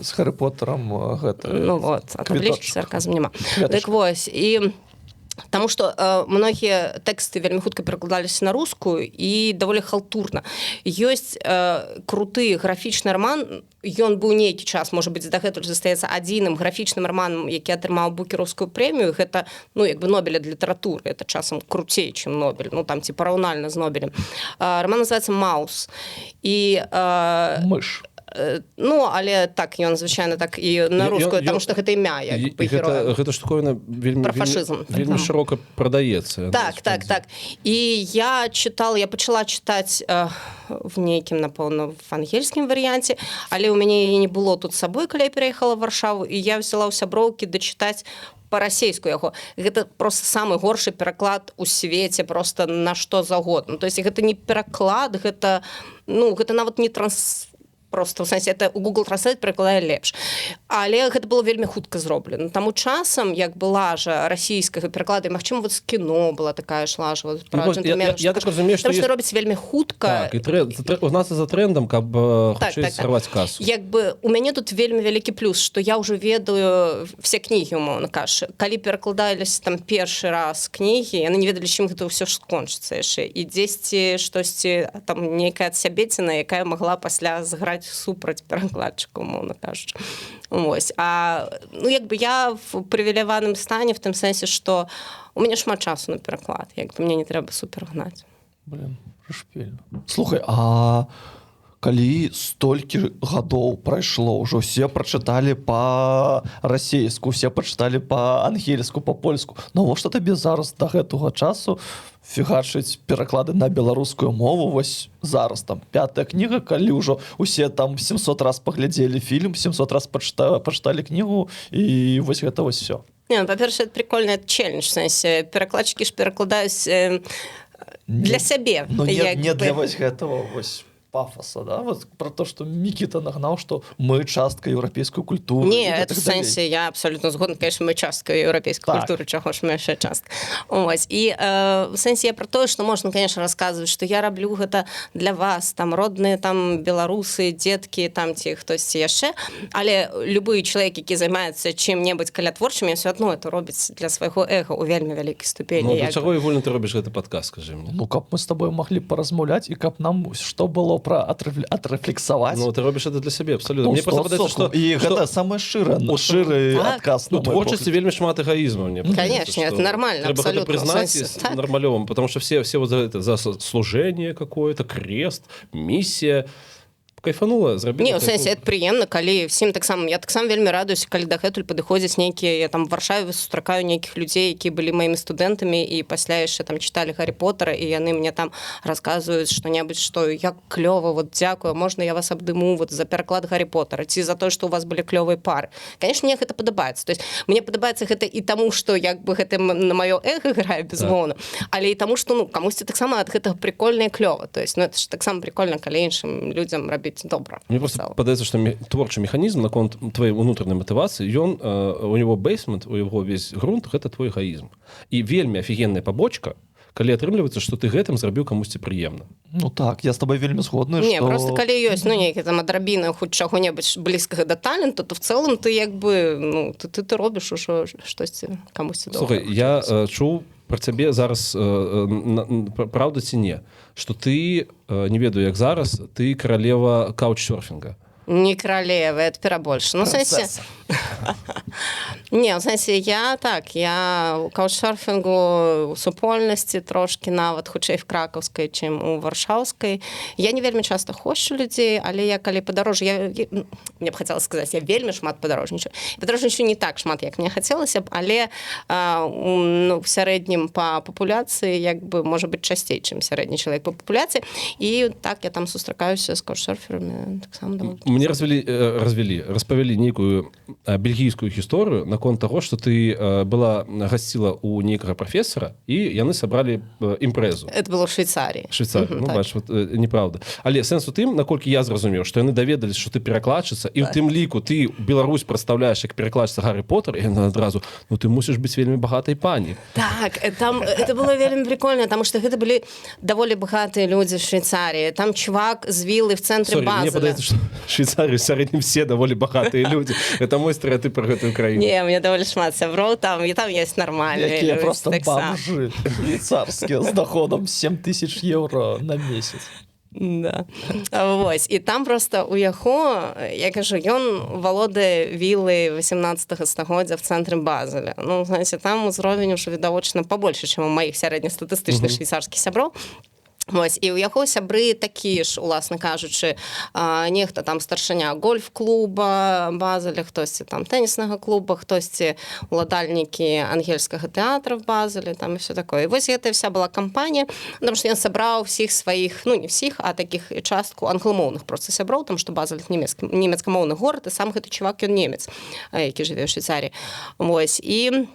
с Гарри Поттером гэта. Ну вот, а таблички сарказм нема. Так вось, і Таму што многія тэксты вельмі хутка перакладаліся на рускую і даволі халтурна. Ёсць круты графічны раман, ён быў нейкі час, можа быць, дагэтуль застаецца адзіным графічным раманам, які атрымаў букераўскую прэмію. Гэта, ну, як бы Нобеля для літаратуры, это часам круцей, чым Нобель, ну, там, ці параўнальна з Нобелем. Раман называецца «Маус». І... Мыш. Ну, але так, ён, звычайна, так і на рускую, таму што гэта імя, як бы, героя. Гэта штуковина Про фашизм. вельмі широко продаецца. Так. І я пачала чытаць в нейкім, напэўна, в ангельскім варыянце, але ў мяне яе не было тут з сабой, калі я пераехала ў Варшаву, і я взяла ў сяброўкі дачытаць па-расейску яго. Гэта просто самы горшы пераклад у свеце просто на што заўгодна. То есть гэта не пераклад, гэта нават не просто, в сэнсе, это у Google Translate перакладае лепш. Але гэта было вельмі хутка зроблена. Таму часам, як была жа расійскага пераклада, і, магчыма, вот з кіно была такая ж лажа. Я так разумею, што робіць вельмі хутка. Так, і у нас за трендам, каб хутчэй сарваць касу. Як бы у мяне тут вельмі вялікі плюс, што я ўжо ведаю все кнігі, умоўна кажучы. Калі перакладаліся там першы раз кнігі, яны не ведалі, чым гэта ўсё ж скончыцца яшчэ. І дзесьці штосьці, там, нейкая адсябеціна, якая магла пасля зграць супраць перакладчыка, умоўна кажучы. Вось. Як бы я в прывіляваным стане в тым сэнсе, што у мяне шмат часу на пераклад, як бы мне не трэба супер гнаць. Блин, шпільна. Слухай, а калі столькі гадоў прайшло, ўжо все прачыталі па-расейску, все прачыталі па-ангельску, па-польску, навошта табе зараз да гэтага часу фігачыць пераклады на беларускую мову? Вось зараз там 5-я кніга, калі ўжо усе там 700 раз паглядзелі фільм, 700 раз пачыталі кнігу, і вось гэта вось все. Не, па-першае, это прикольны челлендж, в сэнсе, перакладчыкі ж перакладаюць для сябе. Ну, не для вось гэтага вось пафоса, да? Вот про то, что Микита нагнал, что мы частка европейской культуры. Не, это в сенсе, я абсолютно згодна, конечно, мы частка европейской культуры, чаго ж мы яшчэ частка. Ось. І в сенсе я про то, что можна, конечно, расказваць, что я раблю гэта для вас, там родныя там беларусы, дзеткі, там ці хтосьці яшчэ, але любы чалавек, які займаецца чым-небудзь каля творчым, ён все адно это робіць для свайго эго ў вельмі вялікай ступені. Ну, для чаго і вольна ты робіш гэты падказ, скажи мне? Ну, каб мы с тобой могли поразмаўляць, і каб нам што было отрефлексовать. Ну, ты робишь это для себя, абсолютно. Ну, мне просто падаецца, што... І гэта самы шыры адказ. У творчасці вельмі шмат эгоізму. Конечно, это нормально, абсолютно. Треба гэта признать нормалёвым, потому что все вот за служение какое-то, крест, миссия. Кайфанула, зрабіла. Не, у сэнсе, это прыемна, калі всім таксама, я таксама вельмі радуюся, калі дагэтуль падыходзяць нейкія, я там в Варшаве сустракаю нейкіх людзей, якія былі маімі студэнтамі і пасля яшчэ там чыталі Гаррі Поттера, і яны мне там расказваюць што-небудзь, што як клёва, вот дзякую, можна я вас абдыму вот за пераклад Гаррі Поттера, ці за тое, што у вас былі клёвыя пары. Конечно, мне гэта падабаецца. То есть мне падабаецца гэта і таму, што як бы гэта на маё эго грае безумоўна, але і таму, што ну камусьці таксама ад гэтага прикольна і клёва. То есть ну это ж таксама прикольна, калі іншым людзям рабіць добра. Мне просто падаецца, што творчы механізм наконт твоей унутранай матывацыі, ён у него бейсмент, у яго весь грунт гэта твой эгоізм. І вельмі афігенная пабочка, калі атрымліваецца, што ты гэтым зрабіў камусьці прыемна. Ну так, я з тобой вельмі згодны, не, што... просто калі ёсць ну нейкі там адрабіна хоць чаго-небудзь блізкага да таленту, то в цэлым ты як бы ну ты робіш ужо штосьці камусьці добра. Слухай, я чуў про цябе зараз правда ці не, што ты не ведаю як зараз, ты каралева каучсерфінга. Не королева, это перабольше. Ну, в сенсе... Не, в сенсе я у каучсерфінгу у супольнасці трошки нават хутчэй в кракаўскай, чым у варшаўскай. Я не вельмі часто хошчу людзей, але я калі падарожжу, мне б хацела сказаць, я вельмі шмат падарожнічаю. Падарожнічаю не так шмат, як мне хацелася б, але ну, в сярэднім па папуляцыі як бы можа быць часцей, чым сярэдні чалавек па папуляцыі. І так я там сустракаюся з каучсерферамі таксама даволі. Мне распавялі нейкую бельгійскую гісторыю наконт таго, што ты была гасціла у нейкага прафесара і яны сабралі імпрэзу. Это было в Швейцарии. Ну, так. Бач, вот, неправда. Але сэнс у тым, наколькі я зразумеў, што яны даведаліся, што ты перакладчыца, і ў тым ліку ты Беларусь прадстаўляеш як перакладчыца Гаррі Поттер, і яны адразу, ну ты мусіш быць вельмі багатай пані. Так, там это было вельмі прикольно, потому что гэта былі даволі багатыя людзі в Швейцарии. Там чувак з вілы в цэнтры Базеля. Мне падаецца, што Швейцарии в сярэднім все даволі багатыя людзі. Это мой стэрэатып про гэтую краіну. Не, у меня даволі шмат сяброў там, і там есть нормальные люди. Якія просто бомжи швейцарскія з доходом 7000 евро на месяц. Да. Вось. І там просто у яго, я кажу, ён валодае вілай 18 стагоддзя в цэнтры Базеля. Ну, знаете, там узровень уже відавочна пабольшы, чым у маіх сярэднестатыстычных швейцарскіх сяброў. Ось, і у яго сябры такі ж, уласна кажучы, нехта там старшыня гольф-клуба Базеля, хтосьці там тэніснага клуба, хтосьці уладальнікі ангельскага тэатра в Базеле, там і все такое. І вось гэта вся была кампанія, потому што ён сабраў всіх сваіх, ну не всіх, а такіх частку англомоўных просто сяброў, тому што Базель нямецкамоўны горад, і сам гэты чувак, ён немец, які жыве ў Швейцаріі. Вось, і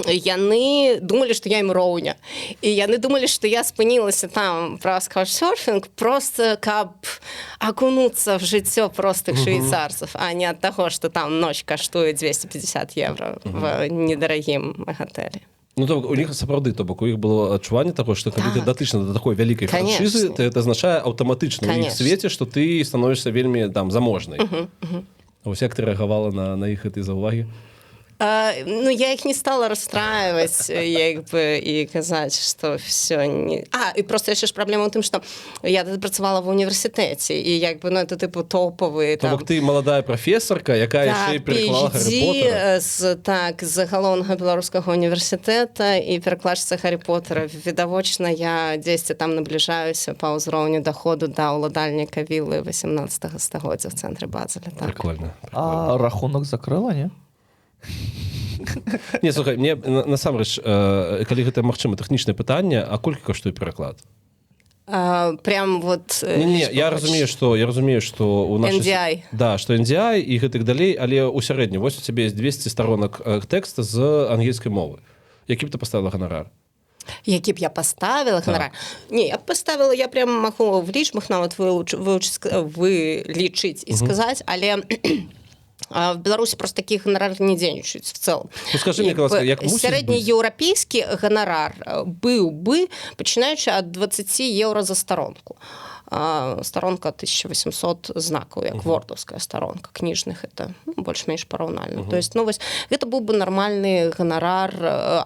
яны думалі, што я ім роўня. І яны думалі, што я спынілася там праз каучсерфінг просто каб акунуцца в жыццё простых швейцарцаў, а не ад таго, што там ноч каштуе 250 евро в недарагім гатэлі. Ну, то у них сапраўды, то бок у іх было адчуванне таго, што калі ты датычна да такой вялікай франшызы, то это азначае аўтаматычна ў іх свеце, што ты становішся вельмі там заможнай. Вось як ты рэагавала на іх гэтай заўвагі? Ну, я их не стала расстраивать, як бы, и казаць, что все не... и просто яшчэ ж праблема ў тым, што я працавала в універсітэце, і як бы, ну, это типу топовые... То бок ты маладая прафесарка, якая яшчэ і пераклала Гаррі Поттера. з галоўнага беларускага універсітэта і перакладчыца Гаррі Поттера. Відавочна, я дзесьці там набліжаюся па ўзроўню даходу да ўладальніка вілы 18 стагоддзя в цэнтры Базеля. Так. Прикольно. А рахунок закрыла, не? Не, слухай, мне насамрэч, калі гэта магчыма тэхнічнае пытанне, а колькі каштуе пераклад? Прям вот... Не, я разумею, што у нас... NDI. Да, што NDI і гэтак далей, але ў сярэднім, вось у цябе ёсць 200 сторонак тэкста з ангельскай мовы. Які б ты паставила ганарар? Які б я поставила гонорар? Не, я б поставила, я прям могу в лічбах нават вылічыць і сказаць, але... В Беларусі просто таких гонорар не дзейнічаюць в цэлым. Ну, скажи мне, як мусіць быць? Сярэднееўрапейскі гонорар быў бы, пачынаючы ад 20 евро за сторонку. Сторонка 1800 знакаў, як вордаўская сторонка, кніжных, это больш-менш параўнальна. То есть, ну, вось, гэта быў бы нармальны гонорар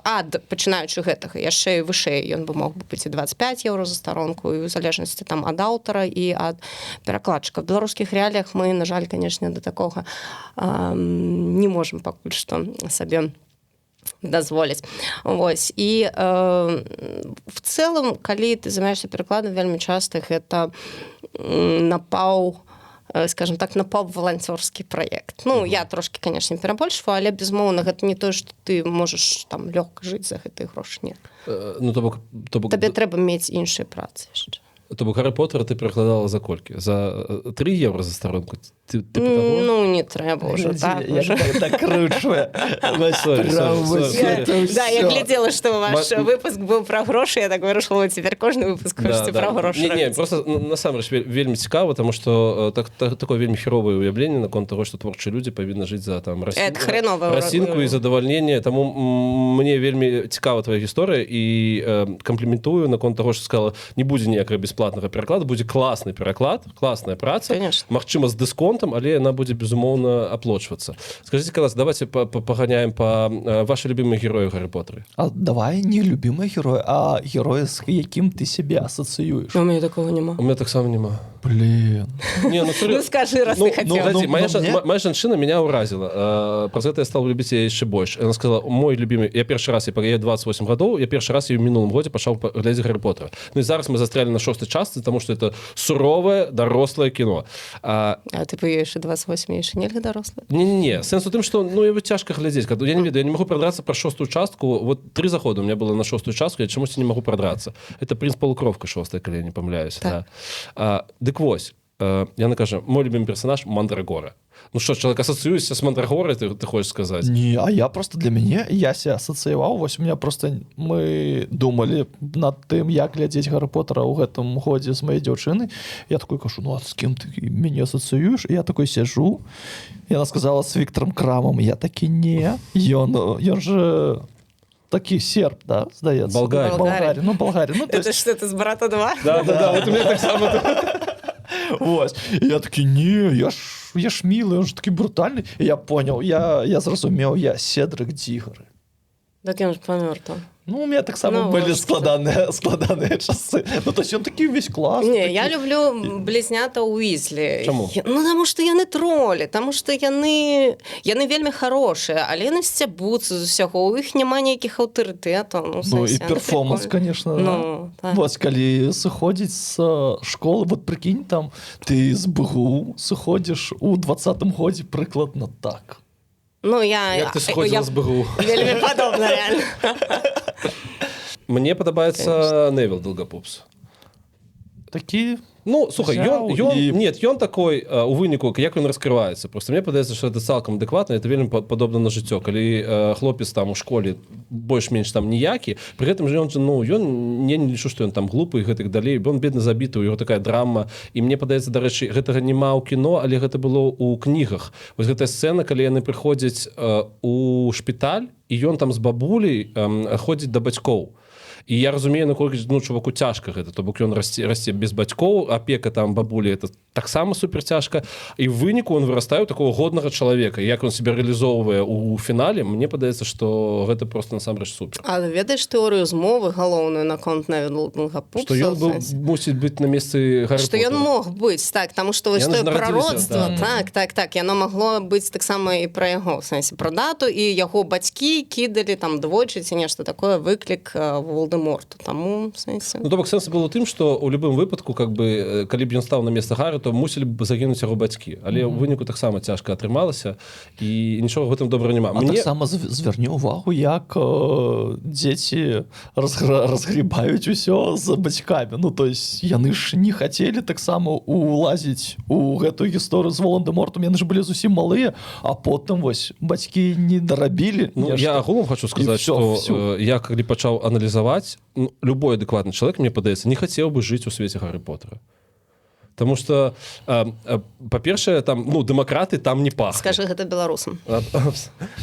ад, пачынаючы гэтага, яшчэ вышэй, ён бы мог бы быць і 25 евро за сторонку, і ў залежнасці там ад аўтара і ад перакладчыка. В беларускіх рэаліях мы, на жаль, канешне, да такога не можам пакуль што сабе дазволіць. Вось. І в цэлым, калі ты займаешься перакладам, вельмі часта гэта скажем так, напаўваланцёрскі праект. Ну, я трошки, конечно, перабольшваю, але, безумоўна, гэта не тое, што ты можаш там лёгка жыць за гэтыя грошы. Не. Ну, то бок... Табе трэба мець іншыя працы яшчэ. То бок Гаррі Поттера ты перакладала за колькі? За 3 евро за сторонку? Ну, не трэба ўжо, так уже. Так кручвае. Да, я глядела, што ваш выпуск быў пра грошы, я так вырашыла, цяпер кожны выпуск хочаце пра грошы. Не, просто насамрэч вельмі цікава, таму што такое вельмі хіровае ўяўленне наконт таго, што творчыя людзі павінны жыць за там расінку і задавальненне. Таму мне вельмі цікава твая гісторыя і кампліментую наконт таго, што сказала, не будзе ніякага бесплатнага перакладу, будзе класны пераклад, класная праца, магчыма, з дысконтам, але яна будзе, безумоўна, аплочвацца. Скажыце, калас, давайте паганяем па ваши любимыя героі Гаррі Поттера. А давай не любимыя героі, а героі, з якім ты сябе асацыюеш. У мяне такого няма. У меня таксама няма. Блин. Не, ну скажи, раз ты хотел. Моя жанчына меня ўразіла. Праз гэта я стал любіць яе яшчэ больш. Яна сказала, мой любимый, я першы раз, я 28 гадоў, я першы раз в мінулым годзе пачаў глядзець Гаррі Поттера. Ну і зараз мы застрялі на 6-й частцы, тому что это суровое, дарослае кіно. А ты яшчэ 28, яшчэ нельга дарослае? Не, сэнс у тым, што ну его цяжка глядзець. Я не ведаю, я не могу прадрацца пра 6-ю частку. Вот 3 заходы у меня было на 6-ю частку, я чамусьці не могу прадрацца. Это «Принц полукровка» 6-я, калі я не памыляюсь. Так. Да. Дык вось, яна кажа, мой любимый персонаж Мандрагора. Ну что, человек ассоциируется с Мандрагорой, ты хочешь сказать? Не, а я просто для мяне, я себя ассоциировал, вось у меня просто, мы думали над тым, як глядзець Гаррі Поттера ў гэтым годзе з моей дзяўчынай. Я такой кажу, ну а с кем ты мяне ассоциируешь? И я такой сижу, и она сказала, с Виктором Крамом. Я таки не, ён же... Такі серб, да, здаецца? Болгарин. Ну, болгарин. Ну, это что, ты з «Брата 2»? Да, вот у меня так само. Ось. І я такий, ні, я ж милий, він ж такий брутальний. І я понял, я зрозумів, я Седрик Дігори. Так ён ж памёр там. Ну, у меня так само Ну, были вот. складанные часы. Ну, то есть он такий весь классный. Не, я люблю близнята Уізлі. Чаму? Ну, тому що яны тролі, тому що яны вельмі хорошыя, але яны сцябуцца з усяго, у іх няма ніякіх аўтарытэтаў. Ну, Ну, и перформанс, конечно. Ну, так. Вот, калі сыходзіць з школы, вот прикинь, там, ты з БГУ сыходзіш у 20-м годзе прыкладна так. Ну, я... Як ты сходзіла з БГУ? Вельмі падобна, реально. Мне падабаецца Невил Долгопупс. Такі... Ну, слухай, Взял і- нет, ён такой, у выніку, як ён раскрываецца. Просто мне падаецца, што это цалкам адэкватна, это вельмі падобна на жыццё. Калі хлопец там у школе больш-менш там ніякі, пры гэтым жа ён, ну, ён не лічу, што ён там глупы і гэтак далей, бо ён бедна забіты, у яго такая драма. І мне падаецца, дарэчы, гэтага няма ў кіно, але гэта было ў кнігах. Вось гэтая сцэна, калі яны прыходзяць у шпіталь, і ён там з бабуляй ходзіць да бацькоў. І я разумею, наколькі, ну, чуваку цяжка гэта, то бок ён расце без бацькоў, апека там бабулі, это таксама суперцяжка, і ў выніку ён вырастае ў такого годнага чалавека. І як ён себе рэалізоўвае ў фінале, мне падаецца, што гэта просто насамрэч супер. А ведаеш тэорыю змовы галоўную наконт Невіла Долгопупса? Што ён мусіць быць на месцы Гаррі Што ён мог быць, так, таму што вось тое пророцтва, так, яно магло быць таксама і пра яго, в сэнсе, пра дату, і яго бацькі кідалі там двойчы ці нешта такое, выклік Волдеморту, таму, в сэнсе... Ну, то бок сэнс было тым, што ў любым выпадку, как бы, калі б ён стаў на месца Гаррі, то мусілі б загінуць яго бацькі. Але ў выніку таксама цяжка атрымалася, і нічога в гэтым добра няма. А таксама зверні ўвагу, як дзеці разгребаюць усё з бацькамі. Ну, то есть яны ж не хацелі таксама улазіць у гэтую гісторыю з Волан-де-Мортом, яны ж былі зусім малыя, а потым вось бацькі не дарабілі. Ну, я агулам хочу сказаць, што я калі пачаў аналізаваць, ну, любой адэкватны чалавек, мне падаецца, не хацеў бы жыць у свеце Гаррі Поттера. Потому что, па-першае, там, ну, дэмакраты там не пахнут. Скажи гэта беларусам.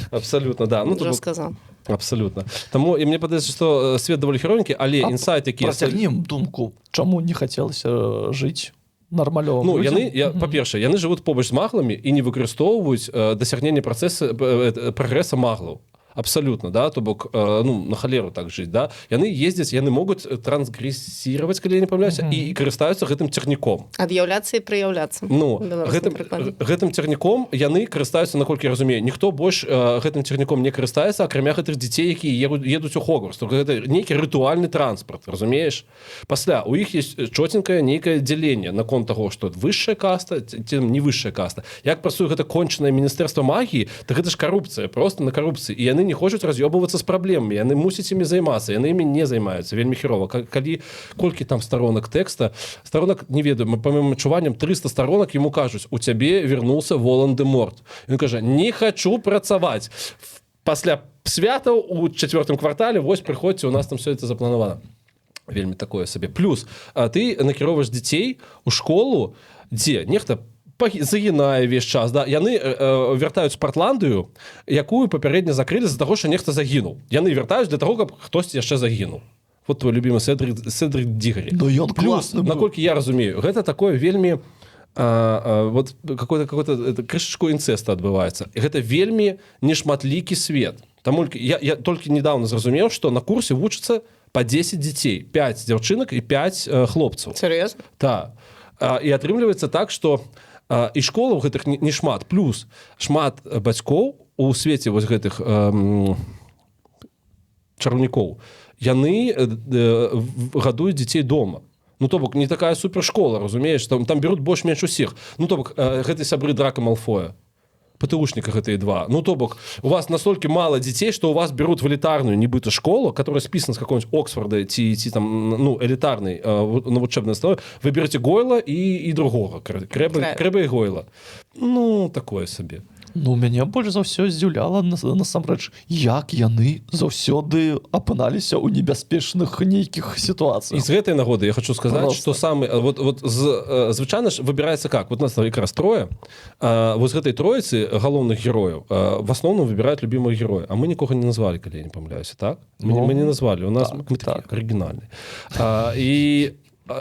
Абсолютно, да. Ну, Уже сказал. Абсолютно. Таму, і мне падаецца, што свет даволі хіронькі, але інсайт, які... Працягнем думку, чаму не хацелася жыць нармалёвым ну, людзям? Па-першае, яны жывуць побач з магламі і не выкарыстоўваюць дасягнення прагрэса маглаў. Абсолютно, да, то бок, ну, на халеру так жыць, да. Яны ездзяць, яны могуць трансгрэсіраваць, калі я не памыляюся, і карыстаюцца гэтым цягніком. Ад'яўляцца і прыяўляцца. Ну, гэтым цягніком яны карыстаюцца, наколькі я разумею, ніхто больш гэтым цягніком не карыстаецца, акрамя гэтых дзяцей, якія едуць у Хогвартс. Гэта нейкі рытуальны транспарт, разумееш? Пасля, у іх ёсць чоценькае нейкае дзяленне наконт таго, што высшая каста, ці не высшая каста. Як працуе гэта кончанае міністэрства магіі, то гэта ж карупцыя, просто на карупцыі. І яны не хочуць раз'ёбвацца з праблемамі, яны мусяць імі займацца, яны імі не займаюцца, вельмі хірова. Калі колькі там сторонак тэкста, сторонак, не ведаю, па маім адчуванням 300 сторонак яму кажуць: у цябе вярнуўся Волан-де-Морт. Ён кажа: не хачу працаваць. Пасля святаў у 4-м квартале вось прыходзьце, у нас там все это запланавана. Вельмі такое сабе. Плюс ты накіроўваеш дзяцей у школу, дзе нехта загінае весь час, да? Яны вяртаюць Партландыю, якую папярэдне закрылі з-за таго, што нехта загінуў. Яны вяртаюць для таго, каб хтосьці яшчэ загінуў. Вот твой любімы Седрик Дігрі. Ну, ён класны. Наколькі я разумею, гэта такое вельмі вот какой-то крышачку інцэста адбываецца. І гэта вельмі нешматлікі свет. Таму я толькі недавно зразумеў, што на курсе вучацца па 10 дзяцей, 5 дзяўчынак і 5 хлопцаў. Серьезно? Так. І атрымліваецца так, што і школаў гэтых не шмат, плюс шмат бацькоў у свеце вось гэтых чараўнікоў, яны гадуюць дзяцей дома. Ну, то бок, не такая супершкола, разумееш, там беруць больш-менш усіх. Ну, то бок, гэты сябры Драка Малфоя, ПТУшника гэтыя два. Ну, то бок, у вас настолькі мало дзяцей, што у вас берут в элітарную нібыта школу, которая спісана з какого-нибудь Оксфорда ці там, ну, элітарнай навучэбнай установы. Вы берете Гойла і другога. Крэба і Гойла. Ну, такое сабе. Ну, мяне больш за ўсё здзіўляла насамрэч, як яны заўсёды апыналіся ў небяспечных нейкіх сітуацыях. І з гэтай нагоды я хочу сказаць, што самы звычайна ж выбіраецца как? Вот у нас якраз трое. Вось гэтай троіцы галоўных герояў в асноўным выбіраюць любімых героя. А мы нікога не назвалі, калі я не памыляюся, так? Мы не назвалі. У нас мы такі арыгінальны. І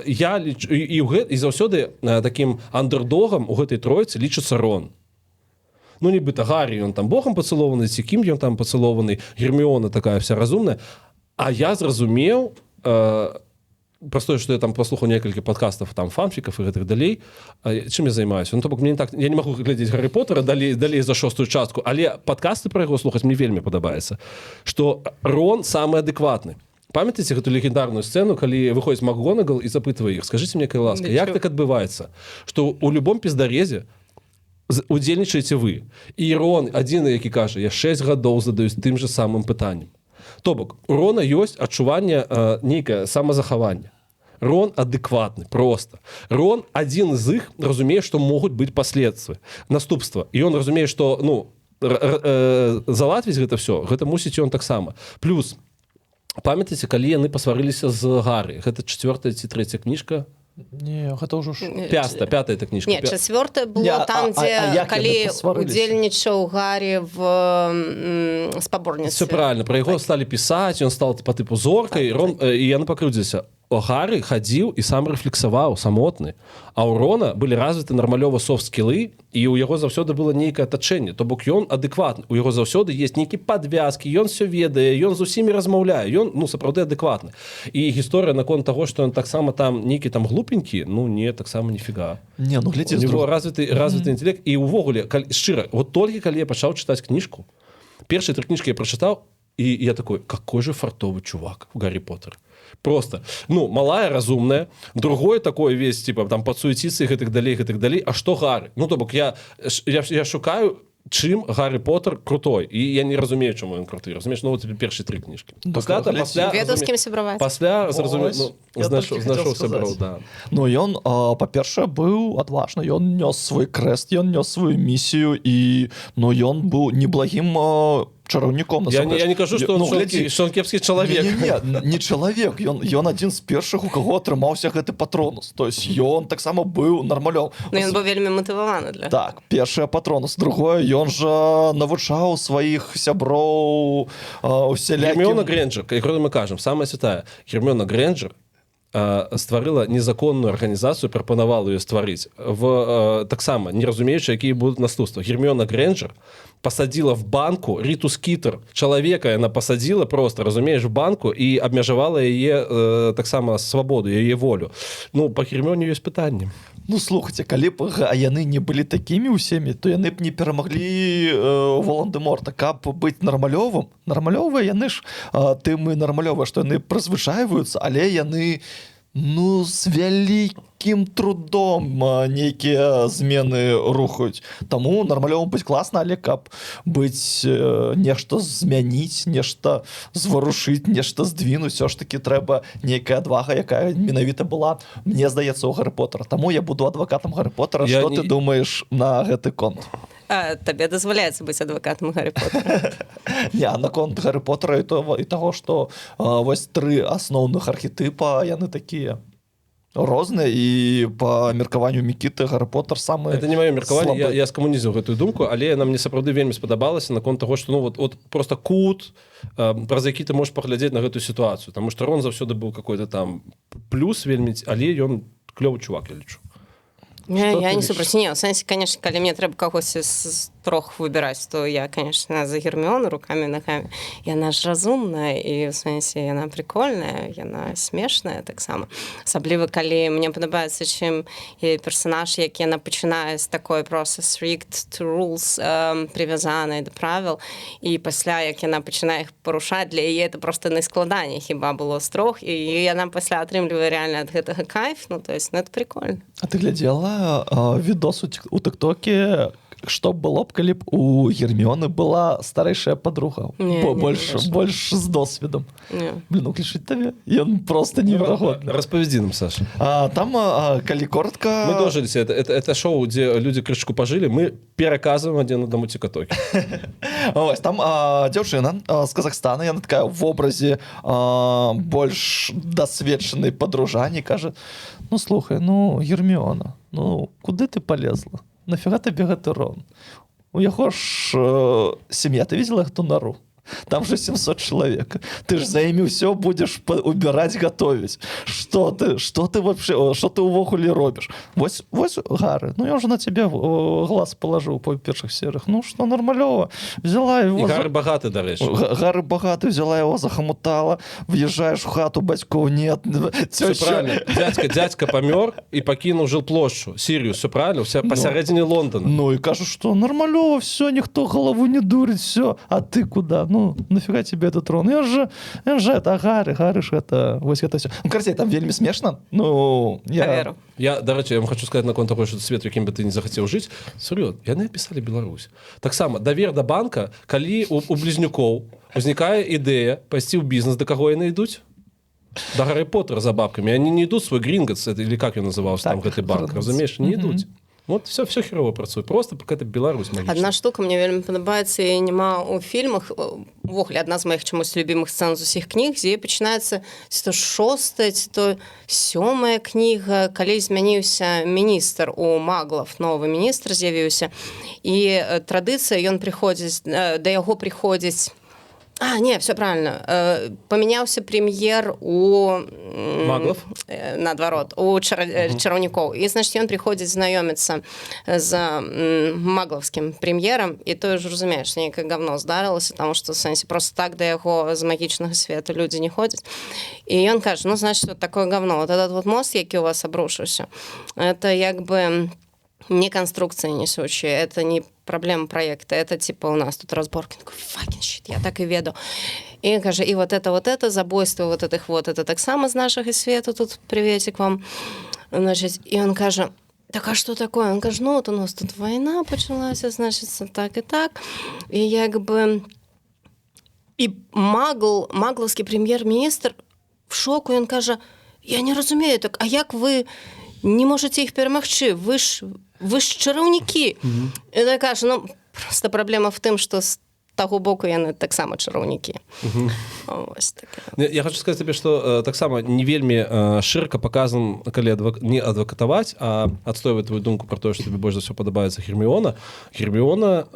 я лічу, і заўсёды такім андэрдогам у гэтай троіцы лічыцца Рон. Ну, нібыта Гаррі, ён там богам пацалованы, ці кім ён там пацалованы, Герміона такая вся разумная. А я зразумеў, простое, что я там послухаў некалькі подкастов, там фанфіков і гэтых далей, чым я займаюся? Ну, то бок, мне не так, я не магу глядзець Гаррі Поттера далей за 6-ю частку, але подкасты про яго слухаць мне вельмі падабаецца, што Рон самы адэкватны. Памятаеце гэту легендарную сцэну, калі выходзіць МакГонагал і запытвае іх, скажыце мне, калі ласка, як так адбываецца, што ў любом піздарезе удзельнічаеце вы. І Рон адзіны, які кажа, я 6 гадоў задаюсь тым же самым пытаннем. То бок, у Рона ёсць адчуванне нейкае самазахаванне. Рон адэкватны, просто. Рон адзін з іх разумее, што могуць быць паследствы, наступства. І ён разумее, што залатвіць гэта все, гэта мусіць ён таксама. Плюс, памятаеце, калі яны пасварыліся з Гаррі? Гэта 4-я ці 3-я кніжка? Не, гэта ўжо ж... 5-я эта кніжка. Не, 4-я было там, дзе калі удзельнічаў Гаррі в спаборніцтве. Все правильно, про яго сталі пісаць, ён стал по тыпу зоркай, і яны пакрыўдзіліся. Гаррі хадзіў і сам рэфлексаваў, самотны. А ў Рона былі развіты нармалёва софт-скілы, і ў яго заўсёды было нейкае атачэнне. То бок ён адэкватны. У яго заўсёды есть нейкі падвязкі, ён все ведае, ён з усімі размаўляе, ён, сапраўды адэкватны. І гісторыя наконт таго, што ён таксама там нейкі там глупенькі, не, таксама ніфіга. Не, ну глядзі, у него развіты інтэлект. І ўвогуле, шчыра, вот толькі калі я пачаў чытаць кніжку, першыя 3 кніжкі я прачытаў, і я такой, какой же фартовый чувак в Гарри Поттер. Просто, малая, разумная, другое такое весь, типа, там, подсуетиться и гэтых далей, а что Гарри? Ну, то бок, я шукаю, чым Гаррі Поттер крутой. І я не разумею, чому він крутий. Розумієш, вот перші 3 кніжки. Ведаў, з кім сябраваць. Пасля, зразумеў, знайшоў сяброў, да. Ну, ён, па-першае, быў адважны. Ён нёс свой крэст, ён нёс сваю місію, і, ён быў неблагім чараўніком. Я не кажу, што ён кепскі чалавек. Не чалавек. Ён адзін з першых, у каго атрымаўся гэты патронус. То есть ён таксама быў нармалёў. Ну, ён быў вельмі матываваны для. Так, першае патронус. Другое, ён жа навучаў сваіх сяброў усялякім... Герміона Грэнджер, як мы кажам, самая святая. Герміона Грэнджер стварыла незаконную арганізацыю, прапанавала ее стварыць, таксама не разумеючы, якія будуць наступствы. Герміона Грэнджер посадила в банку Риту Скитер, чалавека яна посадила просто, разумееш, в банку і абмежавала яе таксама свабоду, яе волю. Па Герміоне ёсць пытанне. Слухайце, калі б яны не былі такімі ўсімі, то яны б не перамаглі Волан-де-Морта. Каб быць нармалёвым, нармалёвыя яны ж тым і нармалёвыя, што яны прызвычайваюцца, але яны з вялікім трудом нейкія змены рухаюць. Таму нармалёвым быць класна, але каб быць нешта змяніць, нешта зварушыць, нешта здвінуць, усё ж такі трэба нейкая адвага, якая менавіта была, мне здаецца, у Гаррі Поттера. Таму я буду адвакатам Гаррі Поттера. Што ты думаеш на гэты конт? Табе дазваляецца быць адвакатам Гаррі Поттера. Не, наконт Гаррі Поттера і таго, што вось 3 асноўных архетыпа, яны такія розныя, і па меркаванню Мікіты Гаррі Поттер самы... Это не маё меркаванне, я скамунізіў гэтую думку, але яна мне сапраўды вельмі спадабалася наконт таго, што вот просто кут, праз які ты можаш паглядзець на гэтую сітуацыю, таму што Рон заўсёды быў какой-то там плюс вельмі, але ён клёвы чувак, я лічу. Я не супраць. Не, в сэнсе, конечно, калі мне трэба кагосьці з 3 выбіраць, то я, конечно, за Герміону руками, ногами. Яна ж разумная, і в сэнсе яна прикольная, яна смешная таксама. Асабліва, калі мне падабаецца, чым яе персонаж, які яна пачынае з такой просто strict to rules, привязанай да правил, і пасля, як яна пачынае іх парушаць, для яе это просто найскладаней хіба было з 3, і яна пасля атрымлівае реально ад гэтага кайф, то есть, это прикольно. А ты глядзела відос у ТикТоке, што было б, калі б у Герміоны была старэйшая подруга, больш з досведам. Блин, уключыць табе? Ён просто неверагодны. Распавядзі нам, Саша. Там, калі коротко... Мы дожиліся, это шоу, дзе людзі крышку пажылі, мы пераказваем адзін аднаму тик-токі. Ось, там дзяўчына з Казахстана, яна такая в образе больш дасведчанай падружані, кажа: слухай, Герміона, куды ты полезла? Нафіга табе гэты Рон? У яго ж сям'я, ты видела гэту нару? Там же 700 человек. Ты же за ими все будешь убирать, готовить. Что ты вообще, что ты увогуле робишь? Вось Гары, ну я уже на тебе глаз положил по перших сериях. Ну что, нормалево. Взяла его... І Гары багаты, дарэчы. Гары богатый, взяла его, захомутала, въезжаешь в хату, батьков нет. Все правильно. Дядька помер и покинул жилплощадь. Сириус, все правильно? Все посередине Лондона. Ну и кажут, что нормалево, все, никто голову не дурит, все. А ты куда? Ну, нафига тебе этот трон? Я же это Гары ж это, вось это все. Ну, короче, там вельми смешно. Ну, Поверу. Дарэчы, я вам хочу сказать наконт таго, што свет, якім бы ты не захацеў жыць. Сур'ёзна, яны напісалі Беларусь. Таксама давер да банка, калі у блізнюкоў узнікае ідэя пайсці ў бізнес, да каго яны ідуць? Да Гарри Поттера за бабками. Они не идут в свой Гринготс, или как он назывался, там, гэты банк, разумеешь? Не идут. Вот все херово працуе. Просто какая-то Беларусь магічная. Одна штука мне вельмі падабаецца, і няма ў фільмах. Увогуле, адна з маіх чамусь любімых сцэн з усіх кніг, дзе пачынаецца ці то 6-я, ці то 7-я кніга, калі змяніўся міністр у маглов, новы міністр з'явіўся, і традыцыя, ён прыходзіць, да яго прыходзіць. Не, все правильно. Поменялся премьер у... Маглов? Наоборот, у чараўнікоў. И, значит, он приходит знакомиться с магловским премьером, и то уже, разумеешь, некое говно здарилось, потому что, в сенсе, просто так до его з магічнага свету люди не ходят. И он кажет, ну, значит, вот такое говно. Вот этот вот мост, який у вас обрушился, это как бы не конструкция несущая, это не проблема проекта, это типа у нас тут разборки. Такой, fucking shit, я так и веду. И каже, и вот это забойство вот этих вот, это так само з нашего свету, тут приветик вам. Значит, и он каже, так а что такое? Он каже, ну вот у нас тут война почалась, значит, так и так. И как бы... И магловский прем'єр-міністр в шоку, і він каже, я не розумію, так, а як ви не можете їх перемогти? Ви ж чараўнікі. І я кажу, ну, просто проблема в тым, што з таго боку яны таксама чараўнікі. Я хочу сказаць табе, што таксама не вельмі шырока паказан, калі не адвакатаваць, а адстойваць твою думку пра тое, што тебе больш за ўсё падабаецца Герміона. Герміона,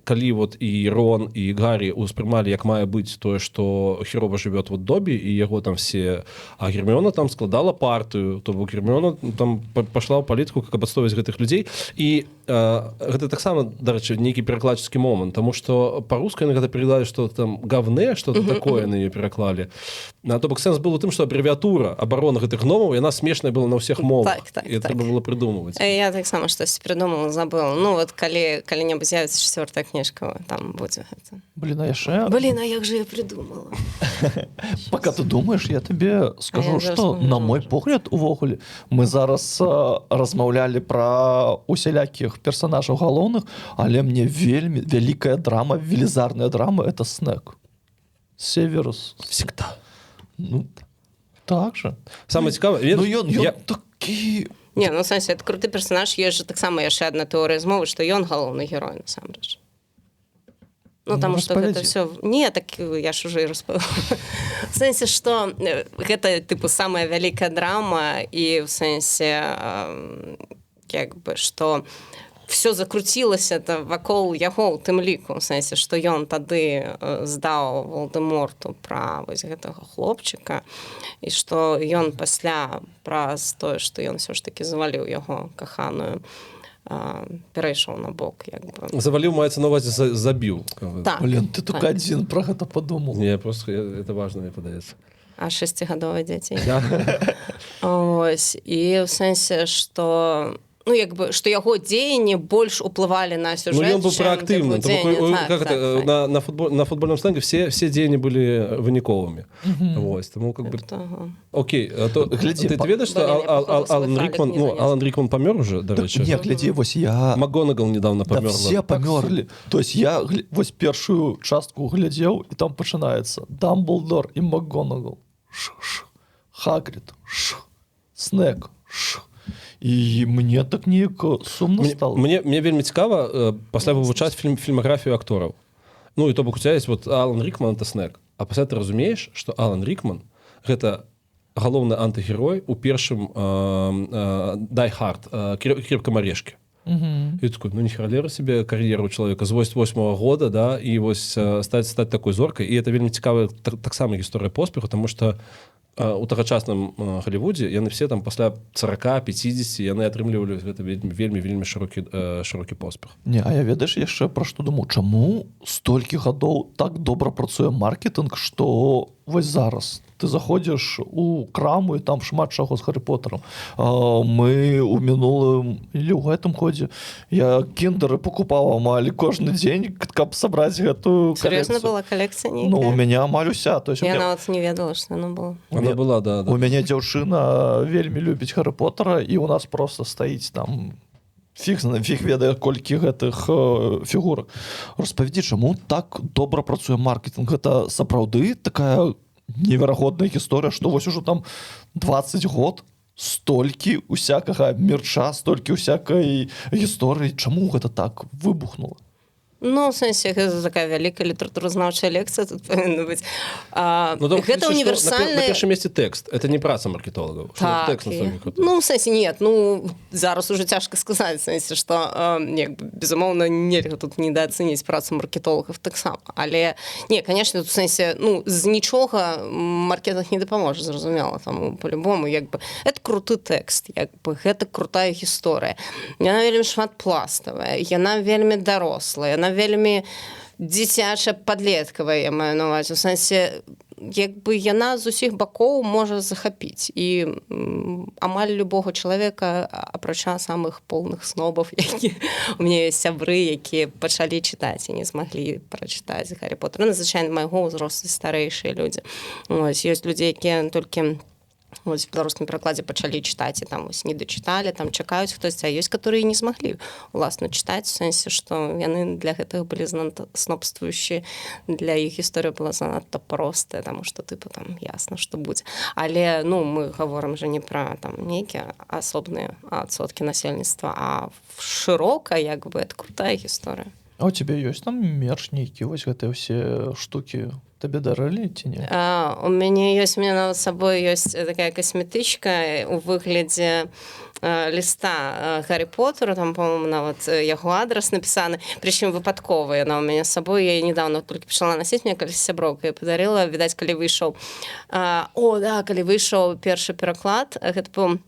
калі вот і Рон, і Гаррі успрымалі, як мае быць тое, што херова жывёт вот Добі, і яго там все... А Герміона там складала партыю, то бок Герміона там пашла ў палітыку, каб адстойваць гэтых людзей. І гэта таксама, дарэчы, нейкі перакладчыцкі момант, таму што по-русски они когда передали, что там говне, что-то такое на нее переклали. А то бок сенс был у тым, что аббревиатура обороны гэтых гномаў, и она смешная была на всех мовах. Так, и это было придумывать. Я так само что-то придумала, забыла. Ну вот, калі-небудзь з'явіцца 4-я кніжка, там будзе гэта. Блин, а яшчэ... Блин, а як же я придумала? Пока ты думаешь, я тебе скажу, что, на мой погляд, увогуле, мы зараз размаўлялі про усялякіх персонажаў галоўных, але мне вельмі вялікая драма, велизарная драма — это Снег. Северус. Всегда. Ну, так же. Самое цікаве... Ну, ён такі... Не, ну, в сенсі, это круты персонаж, є ж таксама яшчэ адна тэорыя змовы, што ён галоўны герой, насамрэч. Ну, таму што гэта все... Не, так я ж уже і распавяла. В сэнсе, што гэта, тыпу, самая вялікая драма, і в сэнсе, як бы, што все закруцілася вакол яго ў тым ліку, у сэнсе, што ён тады здаў Волдеморту пра вось гэтага хлопчыка, і што ён пасля праз тое, што ён все ж таки заваліў яго каханую, перайшоў на бок, як бы. Заваліў, маецца на увазе, забіў. Так. Блин, ты только один про гэта подумал. Не, просто это важно, мне падаецца. А 6-гадовыя дзяцей. Ось, і в сэнсе, што ну, як бы, што яго дзеянні больш уплывалі на сюжэт, ну, ён быў праактыўны. На футбольном сленге все дзеянні былі выніковымі. Вось, таму как бы... Окей, то ты ведаеш, што Алан Рикман памёр уже, дарэчы? Не, глядзі, вось я... МакГонагал недавно памёрла. Да все памёрлі. То есть я вось першую частку глядзеў, і там пачынаецца Дамблдор і МакГонагал. Хагрид. Снег. І мне так неяк сумна стало. Мне вельмі цікава пасля вывучаць фільмаграфію актораў. Ну і то бок у тебя есть вот Алан Рикман, это Снег. А пасля ты разумееш, што Алан Рикман гэта галоўны антыгерой у першым Die Hard, крепкам арешке. І такой, ну, не хралера себе кар'еру у чалавека з 88-го года, да, і вось стаць такой зоркай. І это вельмі цікавая таксама гісторыя поспеху, тому што у тагачасным Голлівудзе яны все там пасля 40-50 яны атрымлівалі гэта вельмі шырокі поспех. Не, а я ведаеш яшчэ пра што думаю, чаму столькі гадоў так добра працуе маркетинг, што вось зараз ты заходзіш у краму і там шмат чаго з Гаррі Поттером. Мы ў мінулым или ў гэтым годзе я кіндеры покупаў амаль кожны дзень, каб сабраць гэтую Серьезно калекцыю. была коллекция некая? Ну, у меня амаль уся. То есть Я нават не ведала, что она была. Она была, да. У мяне дзяўчына вельмі любіць Гаррі Поттера, і у нас просто стаіць там фіг ведае колькі гэтых фігурак. Распавядзі, чаму так добра працуе маркетинг? Гэта сапраўды такая неверагодная гісторыя, што вось ужо там 20 год столькі усякага мерча, столькі усякай гісторыі. Чаму гэта так выбухнула? Ну, в сэнсе, гэта такая вялікая літаратуразнаўчая лекцыя тут павінна быць. Гэта На універсальная... першым месцы тэкст. Это не праца маркетолагаў. Так, Тэкст настолькі круты. ну, в сэнсе, нет, ну, зараз уже цяжка сказаць, в сэнсе, што, безумоўна, нельга тут недаацэніць працу маркетолагаў таксама. Але, не, конечно, тут, в сэнсе, ну, з нічога маркетинг не дапаможа, зразумела, таму, по-любому, як бы, это круты тэкст, як бы, гэта крутая гісторыя. Яна вельмі шматпластавая, яна вельмі дарослая, яна вельмі дзіцяча падлеткавая, я маю на ўвазе. У сэнсе, як бы яна з усіх бакоў можа захапіць. І амаль любога чалавека, апрача самых полных снобаў, які у мяне ёсць сябры, якія пачалі чытаць і не змаглі прачытаць Гаррі Поттера. Ну, звычайна, майго ўзросту старэйшыя людзі. Ось, ёсць людзі, якія толькі вось в беларускім перакладзе пачалі чытаць і там вось не дачыталі, там чакаюць хтосьці, а ёсць, которые не змаглі уласна чытаць, у сэнсе, што яны для гэтых былі снобствуючыя, для іх гісторыя была занадта простая, таму што тыпу там ясна, што будзе. Але, ну, мы гаворым жа не пра там нейкія асобныя адсоткі насельніцтва, а шырока, як бы, это крутая гісторыя. А у тебе ёсць там мерч нейкі, вось гэтыя ўсе штукі табе дарылі ці не? У мяне нават з сабой ёсць такая касметычка у выглядзе ліста Гаррі Поттеру, там, по-моему, нават яго адрас напісаны, прычым выпадкова яна ў мяне з сабой, я недавно толькі пачала насіць, мне калісь сяброўка падарыла, відаць, калі выйшаў калі выйшаў першы пераклад, гэта быў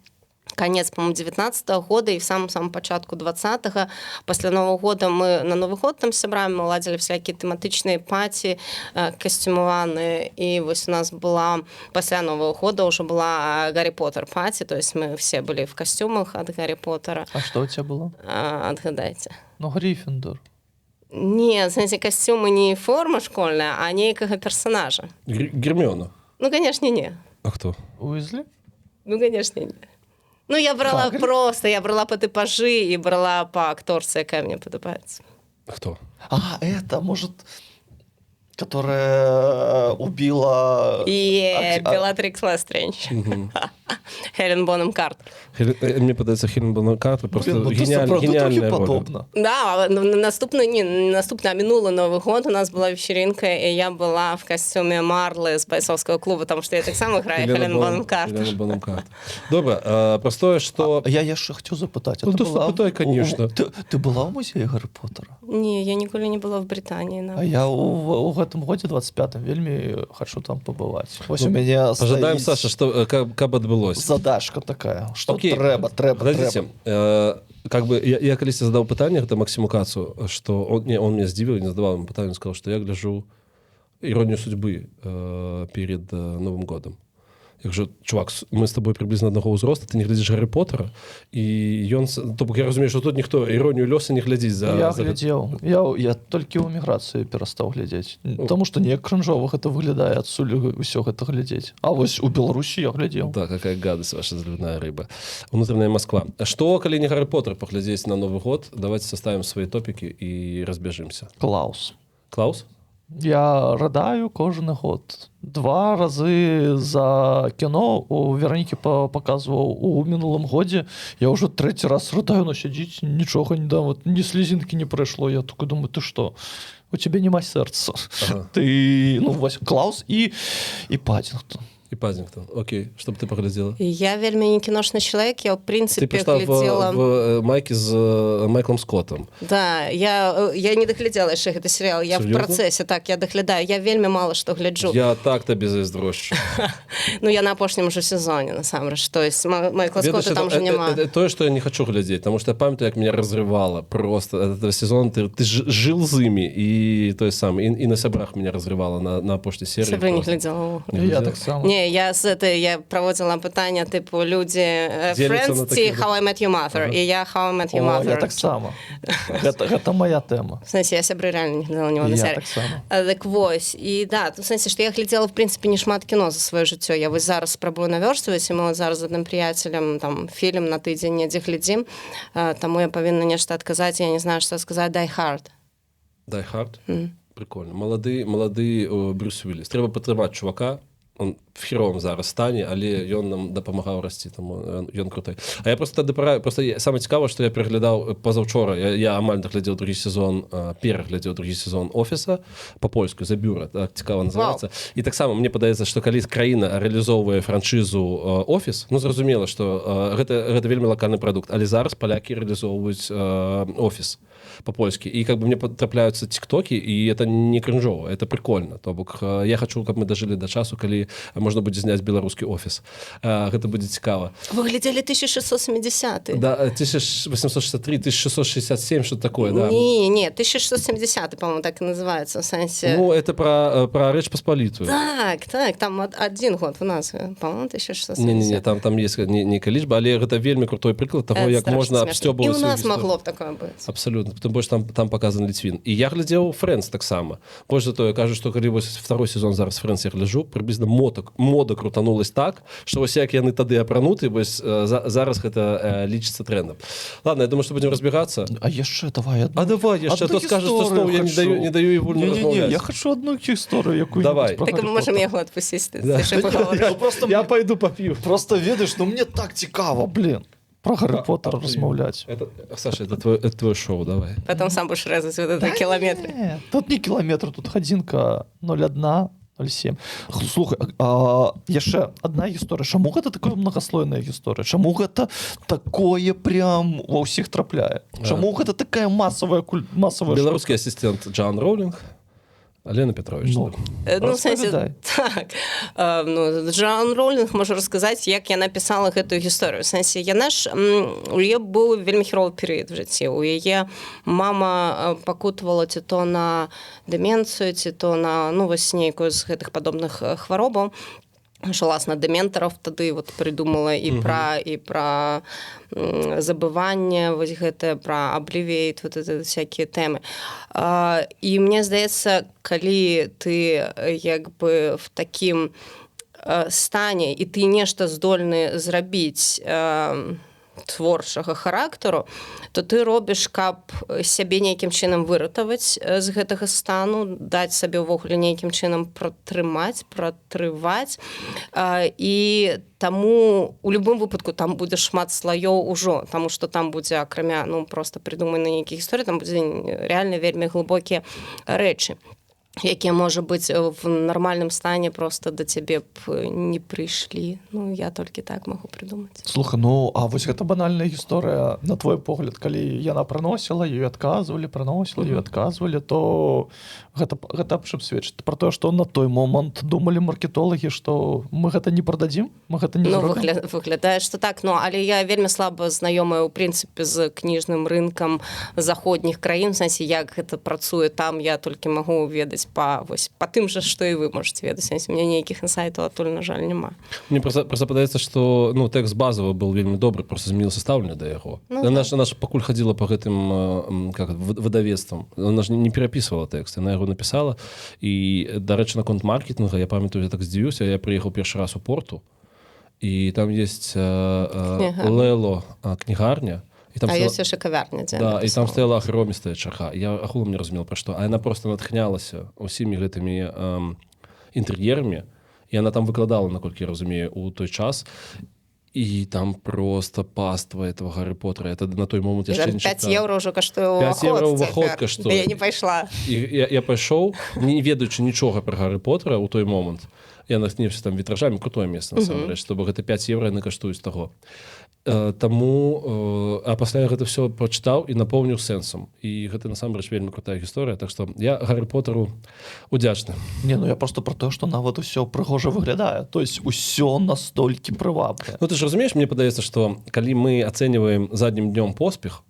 конец, по-моему, 19-го года и в самом пачатку 20-го. Пасля Нового года мы на Новый год там сябраем, мы ладзілі всякие тематичные пати, костюмованные, и вот у нас была, пасля Нового года уже была Гарри Поттер пати, то есть мы все были в костюмах от Гарри Поттера. А что у тебя было? Отгадайте. Ну, Гриффиндор. Не, в смысле, костюмы не форма школьная, а некого персонажа. Гермиона. Ну, конечно, не. А кто? Уизли? Ну, конечно, не. Ну, я брала я брала по типажи и брала по акторце, якая мне подобается. Кто? А, это, может, которая убила... Белатрикс Лестрендж. Хелен Бонем Картер. Мне подается Хелен Бонем Картер, просто гениальная роль. Да, наступный, минулый Новый год у нас была вечеринка, и я была в костюме Марлы с бойцовского клуба, потому что я так само играю Хелен Бонем Картер. Хелен Бонем Картер. Добре, простое, что... Я яшчэ хацеў запытаць. Ну, ты запытай, конечно. Ты была ў музеі Гаррі Поттера? Не, я ніколі не была в Британии. А я у гэтым годзе 25-м вельмі хочу там побываць. Вось у мяне Пожадаем, Саша, что каб адбылось. Задачка такая, што Окей. трэба. Подождите, как бы я калісьці задаў пытанне гэта Максиму Кацу, что он мне здзівіў, не задавал ему пытанне, сказал, что я гляжу «Иронию судьбы» перед Новым годом. Я кажу, чувак, мы с тобой приблизно одного ўзроста, ты не глядзіш Гаррі Поттера, і ён, то бок я разумею, што тут ніхто іронію лёса не глядзіць за... Я глядзеў. Я толькі ў эміграцыі перастаў глядзець. Таму што неяк крынжова гэта выглядае адсюль усё гэта глядзець. А вось у Беларусі я глядзеў. Да, какая гадость ваша заливная рыба. Внутренняя Москва. Что, калі не Гаррі Поттер паглядзець на Новый год, давайте составим свои топики и разбежимся. Клаус. Клаус? Я рыдаю кожны год. 2 разы за кіно у Веронікі паказваў у мінулым годзе. Я ўжо 3-й раз рыдаю, но сядзіць, нічога не дам, вот, ні слезінкі не прайшло. Я только думаю, ты што? У цябе няма сэрца. Ага. Ты, ну, вось, Клаус і Паддингтон. І Пазінгтон. Окей, што б ты паглядзела? Я вельмі не кіношны чалавек, я в Ты прынцыпе прыйшла глядзела... в майкі з Майклом Скоттам. Да, я не доглядела яшчэ гэты серыял, я Серьёзна? в працэсе, так, я доглядаю, я вельмі мала што гляджу. Я так табе зайздрошчу. Ну, я на апошнім уже сезоне, насамрэч, то есть Майкла Скотта там уже няма. Тое, што я не хочу глядзець, потому что я памятаю, як меня разрывала просто этот сезон, ты жил з імі, і тое самае, і на сябрах меня разрывала на апошняй серыі. Сябры не глядзела. Я так само. Не, я праводзіла пытанне, типу, людзі Дзеліцца на Friends ці такіх. How I Met Your Mother, і я How I Met Your О, Mother. я так само. Гэта моя тэма. В сэнсе, я сябры реально не глядела него на Я серыі. так само. Так вось, і да, в сэнсе, што я глядзела, в прынцыпе, не шмат кіно за сваё жыццё. Я вось зараз спрабую навёрстваць, і мы зараз з адным прыяцелем там фільм на тыдзень недзе глядзім, таму я павінна нешта адказаць, я не знаю, што сказаць. Die Hard. Die Hard? Прикольно. Малады Брюс Уилліс. Трэба падтрымаць чувака. Он хіровым зараз стане, але ён нам дапамагаў расці, таму ён крутой. А я просто самае цікава, што я пераглядаў пазаўчора, я амаль доглядзеў другі сезон, пераглядзеў другі сезон «Офіса» па-польску, «За бюро», так цікава называецца. І таксама мне падаецца, што калі краіна рэалізоўвае франшызу «Офіс», ну зразумела, што гэта вельмі лакальны прадукт, але зараз палякі рэалізоўваюць «Офіс» по-польски. И как бы мне потрапляются тиктоки, и это не кринжово, это прикольно. То бок я хочу, каб мы дожили до часу, калі можна будзе зняць беларускі офіс. Гэта будзе цікава. Вы глядзелі 1670? Да, 1863, 1667, что такое, да. Не, 1670, по-моему, так и называется, в сенсе. Ну, это про Речь Посполитую. Так, там один год у нас, по-моему, 1670. Не, там есть некая лічба, але гэта вельмі крутой прыклад того, як можна абстёбываць. И у нас могло б такое быть. Абсолютно. Тым больш там показан Літвін. І я глядзеў «Френдс» таксама. Больш за тое, кажу, што калі вось второй сезон зараз «Френдс» я гляджу, прыблізна мода крутанулась так, што вось як яны тады апрануты, вось зараз гэта лічыцца трендам. Ладно, я думаю, што будзем разбегацца. А яшчэ давай одну. А давай, яшчэ, то скажаш, што зноў я не даю і вольна размаўляць. Я хочу одну гісторыю, якую Давай. Так мы можем яго адпусціць. Я пойду поп'ю. Просто ведаеш, ну мне так цікава, блин, про Гаррі Поттера размаўляць. Саша, это твое шоу, давай. Потом сам будешь резать вот это километры. Не, тут не километр, тут гадзінка 0,1, 0,7. Слухай, яшчэ одна гісторыя. Чаму гэта такая многаслойная гісторыя? Чаму гэта такое прям ва ўсіх трапляе? Чаму гэта такая масавая беларускі асістэнт Джоан Роулінг, Лена Петрович. Ну, в сенсе, так. Джоан Роулінг можа расказаць, як яна пісала гэтую гісторыю. В сенсе, яна ж, у яе быў вельмі хіровы перыяд в жыцці. У яе мама пакутавала ці то на дэмінцыю, ці то на, вось нейкую з гэтых падобных хваробаў. Жаласна дэментараў тады вот придумала і пра забыванне, вось гэтае пра аблівейт, вот это всякие тэмы. І мне здаецца, калі ты як бы в такім стане і ты нешта здольны зрабіць творчага характару, то ты робіш, каб сябе нейкім чынам выратаваць з гэтага стану, даць сабе ўвогуле нейкім чынам пратрываць. І таму у любым выпадку там будзе шмат слаёў ужо, таму што там будзе, акрамя, проста прыдуманы нейкія гісторыі, там будзе рэальна вельмі глыбокія рэчы, якія, можа быць, в нармальным стане просто да цябе б не прыйшлі. Я толькі так магу прыдумаць. Слухай, а вось гэта банальная гісторыя, на твой погляд, калі яна прыносіла, ёй адказвалі, то гэта аб чым сведчыць? Пра тое, што на той момант думалі маркетолагі, што мы гэта не прададзім? Мы гэта не зробім? Выглядае, што так, але я вельмі слаба знаёмая, у прынцыпе, з кніжным рынкам заходніх краін, в сэнсе, як гэта працуе там, я толькі магу ведаць па тым жа, што і вы можаце ведаць. У мяне нейкіх інсайтаў адтуль, на жаль, няма. Мне просто падаецца, што тэкст базавы был вельмі добры, просто змянілася стаўленне да яго. Наша пакуль хадзіла па гэтым выдавецтвам, она ж не перапісвала тэкст, яна яго напісала. І, дарэчы, наконт маркетинга, я памятаю, я так здзівіўся, я прыехаў першы раз у Порту, і там ёсць Лело кнігарня. Ёсць яшчэ кавярня, дзе. Да, і там стаяла агромістая чарга. Я ахулам не разумел, пра што. А яна проста натхнялася усімі гэтымі інтэр'ерамі. І яна там выкладала, наколькі я разумею, у той час. І там просто паства этого Гаррі Поттера. Это на той момант яшчэ не чытаў. 5 евро ўжо каштуе ўваход. 5 евро ўваход каштуе. Я не пайшла. І я пайшоў, не ведаючы нічога пра Гаррі Поттера ў той момант. я натхніўся там вітражамі, крутое месца насамрэч, то бок гэта 5 евро яны каштуюць таго. Таму а пасля я гэта все прачытаў і напоўніў сэнсам, і гэта насамрэч вельмі крутая гісторыя, так што я Гаррі Поттеру удзячны. Не, ну я просто про то, што нават усё прыгожа выглядае, то есть усё настолькі прывабнае. Ну ты ж разумееш, мне падаецца, што калі мы ацэньваем заднім днём поспех,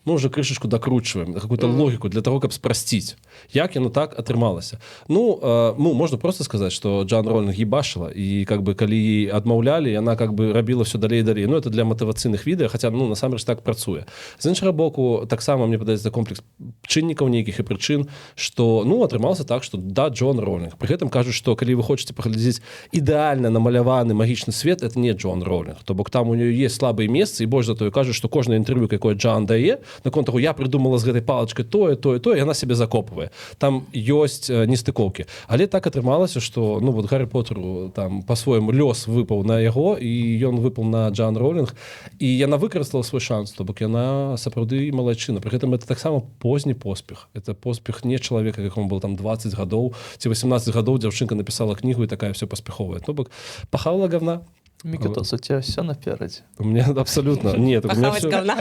мы уже крышечку докручиваем, какую-то логику для того, каб спростить, як яно так атрымалася. Ну, можна просто сказаць, што Джоан Роўлінг ебашыла, і как бы калі їй адмаўлялі, яна как бы рабіла все далей і далей. Ну, это для матывацыйных відэа, хаця, ну, насамрэч так працуе. З іншага боку, таксама, мне падаецца, комплекс чыннікаў нейкіх і прычын, што, ну, атрымалася так, што да, Джоан Роўлінг. Пры гэтым кажуць, што калі вы хочаце паглядзець ідэальна намаляваны магічны свет, это не Джоан Роўлінг. То бок там у нее есть слабыя месцы, і больш за тое кажуць, што кожнае інтэрв'ю, якое Джоан дае, наконт таго, я придумала з гэтай палачкай тое, яна сябе закопвае. Там ёсць нестыкоўкі. Але так атрымалася, што, ну, вот Гаррі Поттеру там па-свойму лёс выпаў на яго, і ён выпаў на Джоан Роўлінг, і яна выкарыстала свой шанс, то бок яна сапраўды малайчына. Пры гэтым это таксама позні поспех. Это поспех не чалавека, якому было там 20 гадоў ці 18 гадоў, дзяўчынка напісала кнігу і такая все паспяховая. То бок пахала говна. Микитос, у тебя все напереди. У меня абсолютно нет. Пахавать говна?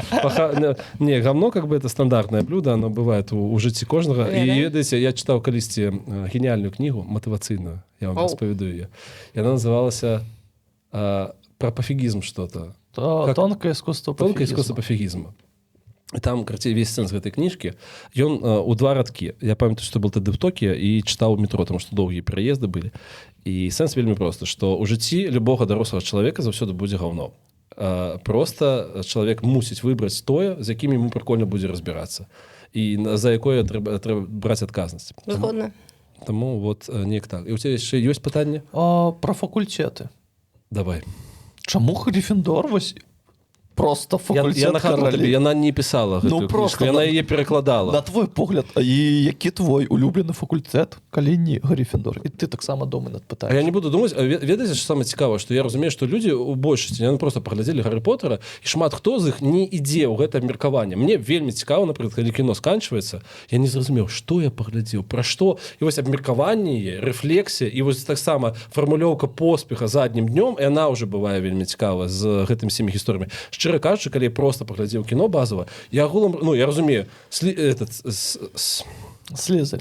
Не, говно как бы это стандартное блюдо, оно бывает у жыцці кожнага. И ведаеце, я читал калісьці гениальную книгу, мотивацыйную, я вам распавяду ее. И она называлась про пофигизм что-то. Тонкое искусство пофигизма. Тонкое искусство пофигизма. Там, карацей, весь сэнс гэтай кніжкі, ён у 2 радкі. Я памятаю, што был тады в Токіо і чытаў у метро, тому што доўгія пераезды былі. І сэнс вельмі просты, што ў жыцці любога дарослага чалавека заўсёды будзе гаўно. Просто чалавек мусіць выбраць тое, з якім яму прыкольна будзе разбірацца. І за якое трэба браць адказнасць. Згодна. Таму вот неяк так. І у цябе яшчэ ёсць пытанне? Про факультэты. Давай. Чаму Гриффіндор вось просто факультэт я нагадваю табе, яна не пісала гэтую кніжку, яна яе перакладала. На твой погляд, і які твой улюблены факультэт, калі не Гриффіндор? І ты таксама думай над пытаннем. Я не буду думаць, ведаеце, што самае цікавае, што я разумею, што людзі у большасці, яны просто паглядзелі Гаррі Поттера, і шмат хто з іх не ідзе ў гэта абмеркаванне. Мне вельмі цікава, напрыклад, калі кіно сканчваецца, я не зразумеў, што я паглядзеў, пра што, і вось абмеркаванне, рэфлексія, і вось таксама фармулёўка поспеха заднім днём, і яна ўжо бывае вельмі цікава з гэтымі всімі гісторыямі. Шчыра кажучы, калі я просто паглядзеў кіно базава, я агулам, ну, я разумею,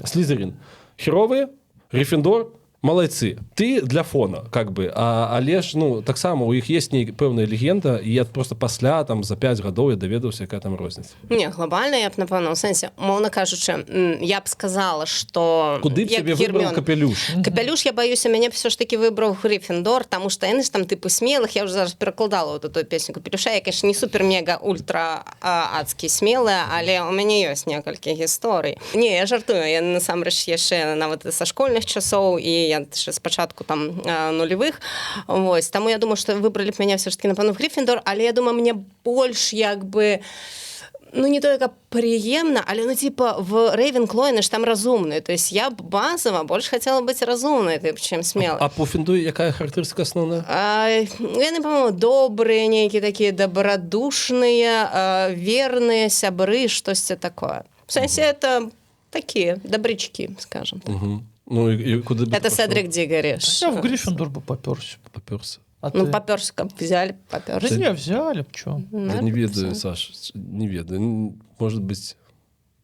Слізерін. Херовыя, Гриффіндор, малайцы. Ты для фона, как бы. Але ж, ну, таксама у іх есть пэўная легенда, і я просто пасля, там, за 5 гадоў я даведаўся, якая там розніца. Не, глобальна, я б, напэўна, у сэнсе, мовна кажучы, я б сказала, што... Куды б тебе выбраў капелюш? Капелюш, я баюся, мяне все ж таки выбраў Гриффіндор, таму што яны ж там тыпу смелых, я ўжо зараз перакладала вот эту песню капелюша, я, конечно, не супер-мега-ультра-адскі смелая, але у мяне ёсць некалькі гісторый. Не, я жартую, я насамрэч яшчэ нават са школьных часоў, і я спачатку там нулевых. Вось, таму я думаю, што выбралі б мяне все ж таки, напэўна, в Гриффіндор, але я думаю, мне больш як бы ну не тое, как прыемна, але ну типа в Рейвенкло яны ж там разумныя. То есть я базово больш хацела быць разумнай, чым смелай. А по Фінду якая характарыстыка асноўная? Яны, па-моему, добрыя, нейкія такія дабрадушныя, верныя сябры, штосьці такое. В сэнсе это такія добрячки, скажем так. Ну, и куда бы это Седрик Дигори. Я в Гриффиндор бы попёрся. Попёрся. Ну, попёрся, как взяли, попёрся. Да не, взяли, чё? Я не ведаю, Саша, не ведаю. Может быть,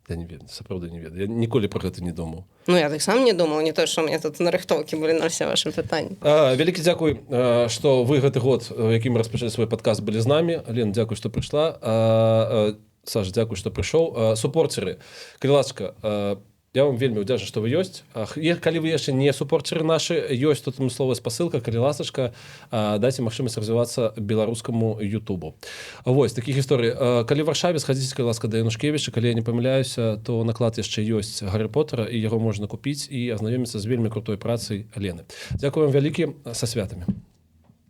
я не ведаю, сапраўды не ведаю. Я ніколі про гэта не думаў. Ну, я так сам не думаў, не то, што у меня тут нарыхтоўкі былі на ўсе вашы пытанні. Вялікі дзякуй, што вы гэты год, якім мы распачалі свой падкаст, былі з намі. Лен, дзякуй, што прыйшла. Саша, дзякуй, што прыйшоў. Супорцеры, калі ласка, я вам вельмі ўдзячны, што вы ёсць. Калі вы яшчэ не супорцеры нашы, ёсць тут словая спасылка, калі ласачка, дайце магчымасць развівацца беларускаму ютубу. Вось, такія гісторыі. Калі в Варшаве, схадзіце, калі ласка, да Янушкевіча, калі я не памыляюся, то наклад яшчэ ёсць Гаррі Поттера, і яго можна купіць і азнаёміцца з вельмі крутой працай Лены. Дзякую вам вялікі, са святамі.